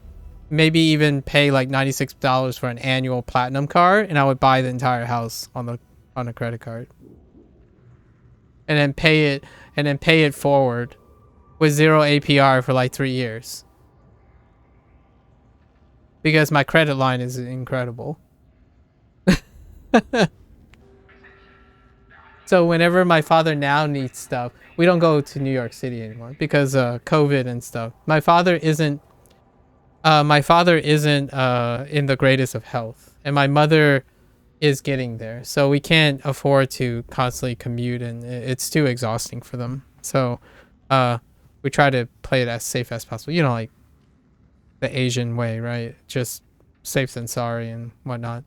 Maybe even pay like $96 for an annual platinum card, and I would buy the entire house on a credit card. And then pay it forward with 0 APR for like 3 years. Because my credit line is incredible. So whenever my father now needs stuff, we don't go to New York City anymore because COVID and stuff. My father isn't in the greatest of health, and my mother is getting there. So we can't afford to constantly commute, and it's too exhausting for them. So we try to play it as safe as possible. You know, like the Asian way, right? Just safe than sorry and whatnot.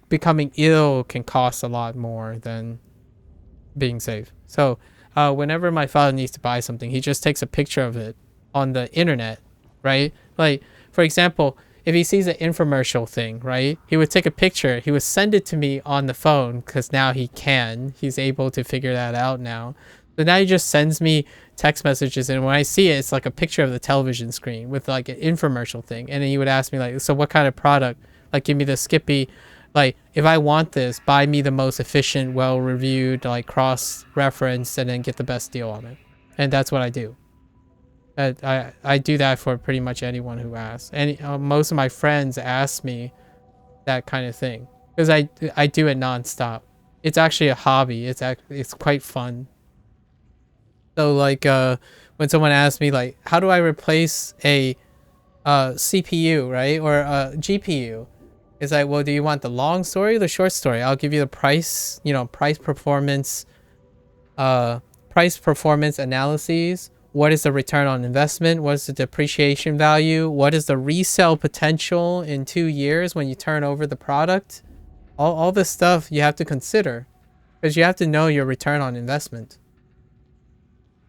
Becoming ill can cost a lot more than being safe. So whenever my father needs to buy something, he just takes a picture of it on the internet, right? Like, for example, if he sees an infomercial thing, right, he would take a picture, he would send it to me on the phone, because now he's able to figure that out now. So now he just sends me text messages, and when I see it, it's like a picture of the television screen with like an infomercial thing. And then he would ask me like, so what kind of product? Like, give me the Skippy. Like, if I want this, buy me the most efficient, well-reviewed, like cross-referenced, and then get the best deal on it. And that's what I do. I do that for pretty much anyone who asks. And most of my friends ask me that kind of thing because I do it nonstop. It's actually a hobby. It's quite fun. So like when someone asks me like, how do I replace a CPU, right, or a GPU? It's like, well, do you want the long story or the short story? I'll give you the price, price performance analyses. What is the return on investment? What is the depreciation value? What is the resale potential in 2 years when you turn over the product? All this stuff you have to consider because you have to know your return on investment.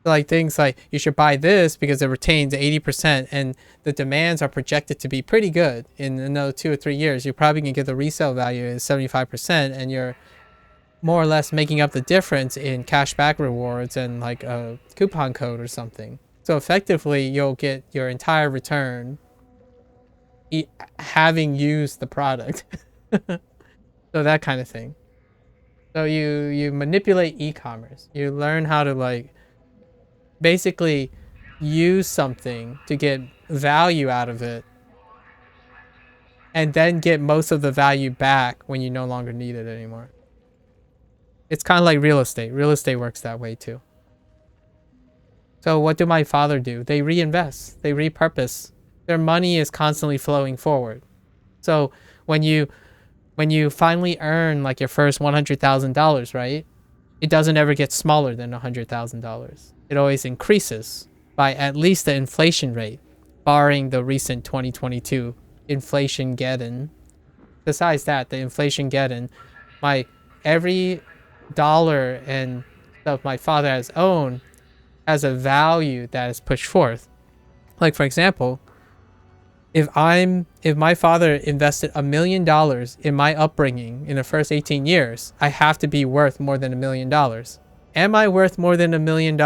Like things like you should buy this because it retains 80% and the demands are projected to be pretty good in another 2 or 3 years. You probably can get the resale value is 75% and you're more or less making up the difference in cashback rewards and like a coupon code or something. So effectively, you'll get your entire return having used the product. So that kind of thing. So you manipulate e-commerce. You learn how to like basically use something to get value out of it and then get most of the value back when you no longer need it anymore. It's kind of like real estate. Real estate works that way too. So what do my father do? They reinvest. They repurpose. Their money is constantly flowing forward. So when you finally earn like your first $100,000, right? It doesn't ever get smaller than $100,000. It always increases by at least the inflation rate, barring the recent 2022 inflation geddon. Besides that, the inflation geddon, my every dollar and stuff my father has owned has a value that is pushed forth. Like for example, if my father invested $1 million in my upbringing in the first 18 years, I have to be worth more than $1 million. Am I worth more than $1 million?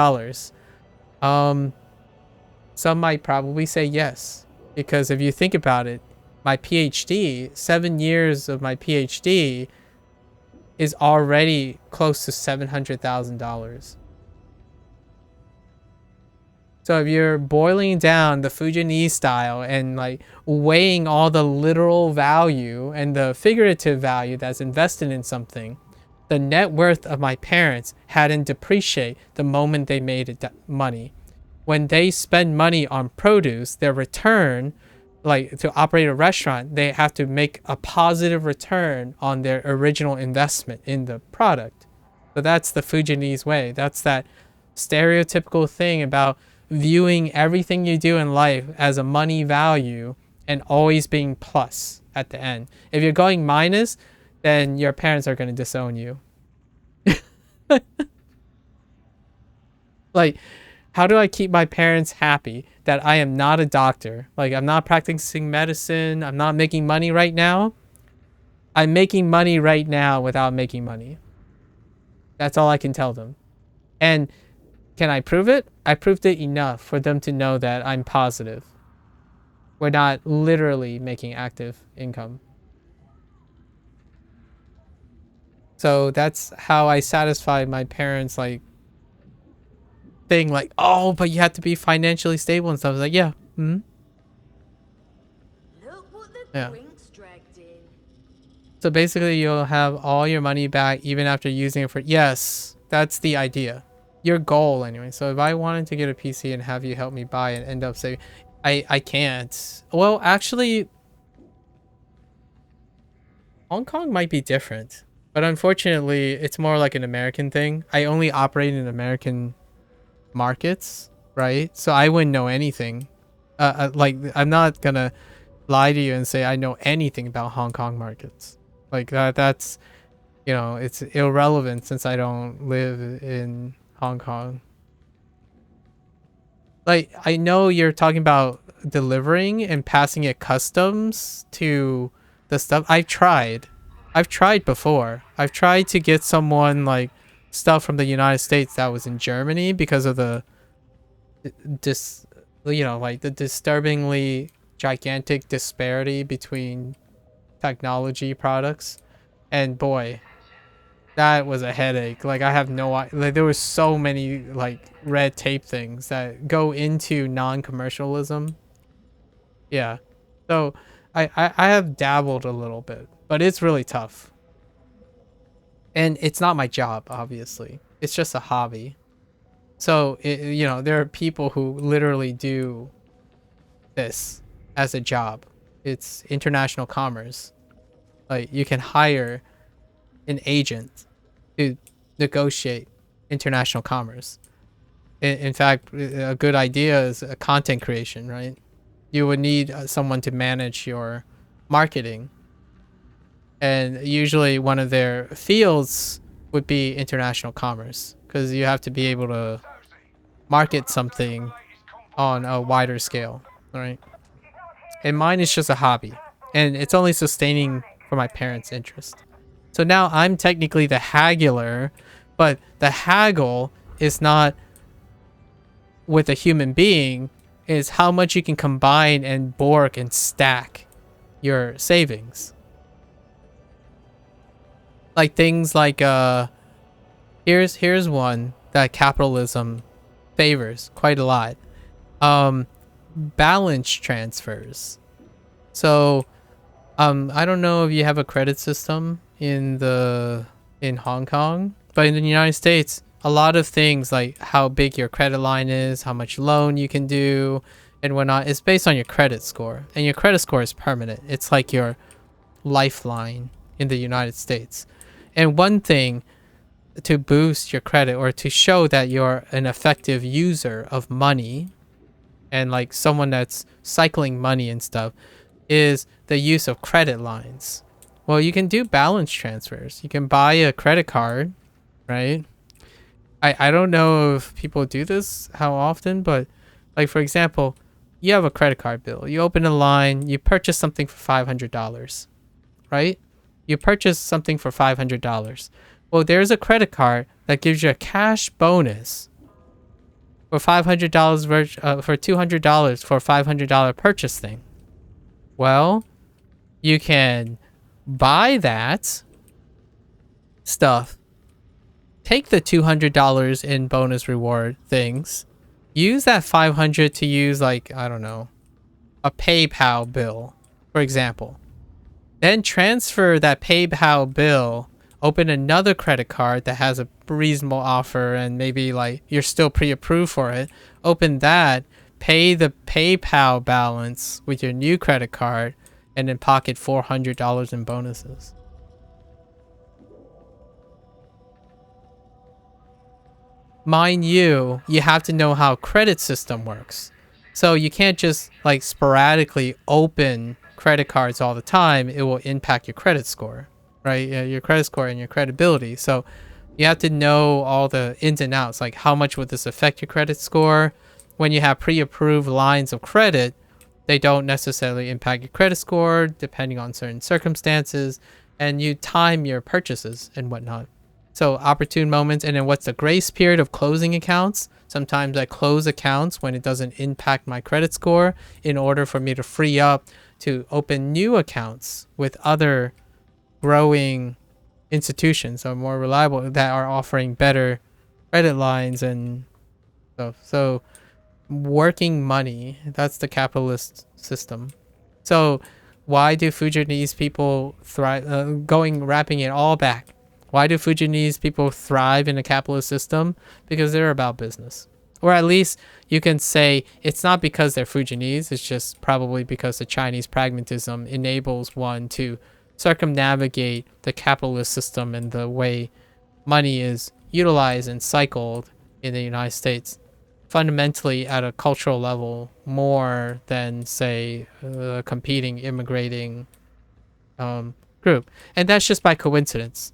Some might probably say yes, because if you think about it, my PhD, 7 years of my PhD is already close to $700,000. So if you're boiling down the Fujinese style and like weighing all the literal value and the figurative value that's invested in something, the net worth of my parents hadn't depreciate the moment they made money. When they spend money on produce, their return, like to operate a restaurant, they have to make a positive return on their original investment in the product. So that's the Fujinese way. That's that stereotypical thing about viewing everything you do in life as a money value and always being plus at the end. If you're going minus, then your parents are going to disown you. Like, how do I keep my parents happy that I am not a doctor? Like, I'm not practicing medicine. I'm not making money right now. I'm making money right now without making money. That's all I can tell them. And can I prove it? I proved it enough for them to know that I'm positive. We're not literally making active income. So that's how I satisfy my parents, like, thing, like, oh, but you have to be financially stable and stuff. I was like, yeah. Mm-hmm. Yeah. So basically, you'll have all your money back even after using it for... Yes, that's the idea. Your goal, anyway. So if I wanted to get a PC and have you help me buy and end up saving... I can't. Well, actually... Hong Kong might be different. But unfortunately, it's more like an American thing. I only operate in American markets, right? So I wouldn't know anything. Like, I'm not gonna lie to you and say I know anything about Hong Kong markets. Like, that's, you know, it's irrelevant since I don't live in Hong Kong. Like, I know you're talking about delivering and passing it customs to the stuff. I've tried before. I've tried to get someone like stuff from the United States that was in Germany because of the like the disturbingly gigantic disparity between technology products. And boy, that was a headache. Like, I have no idea. Like, there was so many like red tape things that go into non-commercialism. Yeah. So I have dabbled a little bit, but it's really tough. And it's not my job, obviously. It's just a hobby. So, you know, there are people who literally do this as a job. It's international commerce. Like, you can hire an agent to negotiate international commerce. In fact, a good idea is a content creation, right? You would need someone to manage your marketing. And usually one of their fields would be international commerce, because you have to be able to market something on a wider scale, right? And mine is just a hobby, and it's only sustaining for my parents' interest. So now I'm technically the haggler, but the haggle is not with a human being, is how much you can combine and bork and stack your savings. Like things like here's one that capitalism favors quite a lot. Balance transfers. So I don't know if you have a credit system in Hong Kong, but in the United States, a lot of things like how big your credit line is, how much loan you can do, and whatnot, is based on your credit score. And your credit score is permanent. It's like your lifeline in the United States. And one thing to boost your credit or to show that you're an effective user of money and like someone that's cycling money and stuff is the use of credit lines. Well, you can do balance transfers. You can buy a credit card, right? I don't know if people do this how often, but like for example, you have a credit card bill. You open a line, you purchase something for $500, right? You purchase something for $500. Well, there's a credit card that gives you a cash bonus for $500 for $200 for a $500 purchase thing. Well, you can buy that stuff, take the $200 in bonus reward things, use that $500 to use like, I don't know, a PayPal bill, for example. Then transfer that PayPal bill, open another credit card that has a reasonable offer and maybe like you're still pre-approved for it. Open that, pay the PayPal balance with your new credit card, and then pocket $400 in bonuses. Mind you, you have to know how credit system works. So you can't just like sporadically open credit cards all the time. It will impact your credit score, right? Your credit score and your credibility. So you have to know all the ins and outs, like how much would this affect your credit score? When you have pre-approved lines of credit, they don't necessarily impact your credit score depending on certain circumstances, and you time your purchases and whatnot. So opportune moments, and then what's the grace period of closing accounts? Sometimes I close accounts when it doesn't impact my credit score in order for me to free up to open new accounts with other growing institutions or more reliable that are offering better credit lines and stuff. So working money, that's the capitalist system. So why do Fujinese people thrive, wrapping it all back? Why do Fujinese people thrive in a capitalist system? Because they're about business. Or at least you can say it's not because they're Fujinese, it's just probably because the Chinese pragmatism enables one to circumnavigate the capitalist system and the way money is utilized and cycled in the United States. Fundamentally at a cultural level more than, say, a competing immigrating group. And that's just by coincidence.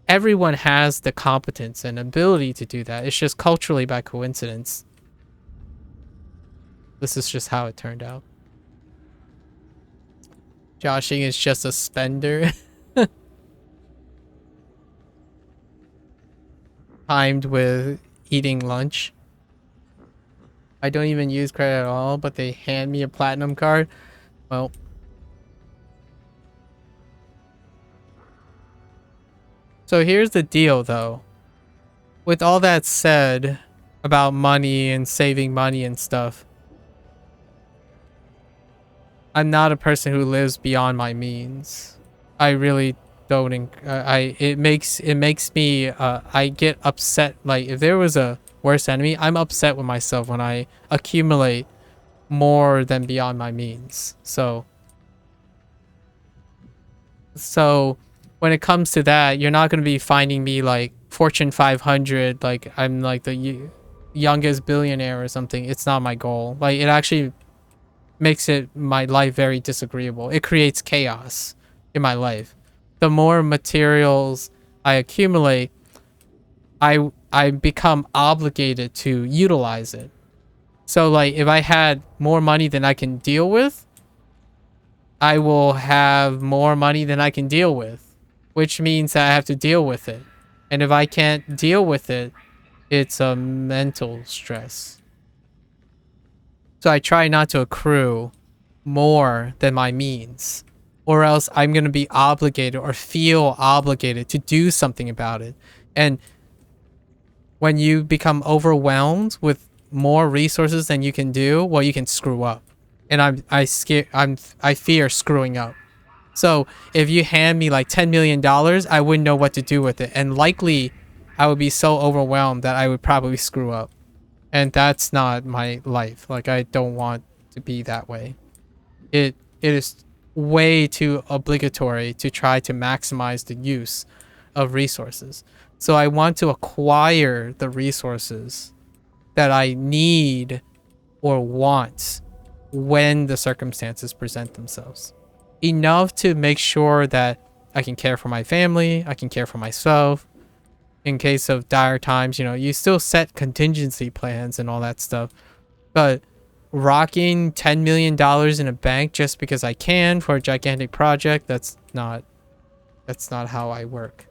Everyone has the competence and ability to do that. It's just culturally by coincidence. This is just how it turned out. Joshing is just a spender. Timed with eating lunch. I don't even use credit at all, but they hand me a platinum card. Well, so here's the deal though. With all that said about money and saving money and stuff, I'm not a person who lives beyond my means. I really don't. It makes me. I get upset. Like if there was a worst enemy, I'm upset with myself when I accumulate more than beyond my means. So when it comes to that, you're not going to be finding me like Fortune 500, like I'm like the youngest billionaire or something. It's not my goal. Like it actually makes my life very disagreeable. It creates chaos in my life. The more materials I accumulate, I become obligated to utilize it. So like if I had more money than I can deal with, I will have more money than I can deal with, which means that I have to deal with it. And if I can't deal with it, it's a mental stress. So I try not to accrue more than my means, or else I'm going to be obligated or feel obligated to do something about it. And when you become overwhelmed with more resources than you can do, well, you can screw up. And I fear screwing up. So if you hand me like $10 million, I wouldn't know what to do with it. And likely I would be so overwhelmed that I would probably screw up. And that's not my life. Like, I don't want to be that way. It is way too obligatory to try to maximize the use of resources. So I want to acquire the resources that I need or want when the circumstances present themselves. Enough to make sure that I can care for my family, I can care for myself. In case of dire times, you know, you still set contingency plans and all that stuff. But rocking $10 million in a bank just because I can for a gigantic project, that's not how I work.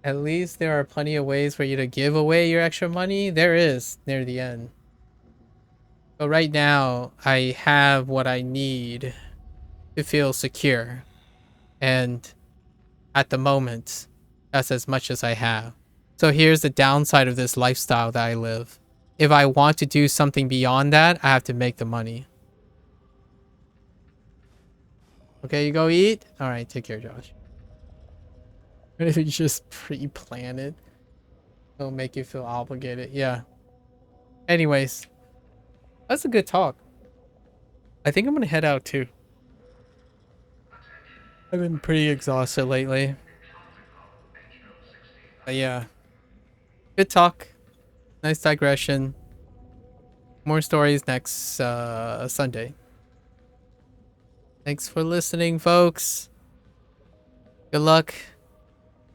At least there are plenty of ways for you to give away your extra money. There is near the end. But right now, I have what I need to feel secure. And at the moment, that's as much as I have. So here's the downside of this lifestyle that I live. If I want to do something beyond that, I have to make the money. Okay, you go eat? Alright, take care, Josh. What if you just pre-plan it? It'll make you feel obligated. Yeah. Anyways. That's a good talk. I think I'm gonna head out too. I've been pretty exhausted lately. But yeah. Good talk. Nice digression. More stories next Sunday. Thanks for listening, folks. Good luck.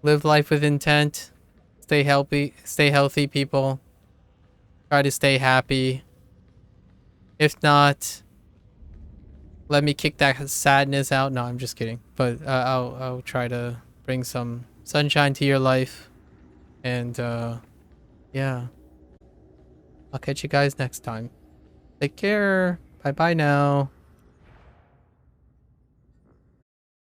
Live life with intent. Stay healthy, people. Try to stay happy. If not, let me kick that sadness out. No, I'm just kidding. But I'll try to bring some sunshine to your life. And yeah. I'll catch you guys next time. Take care. Bye-bye now.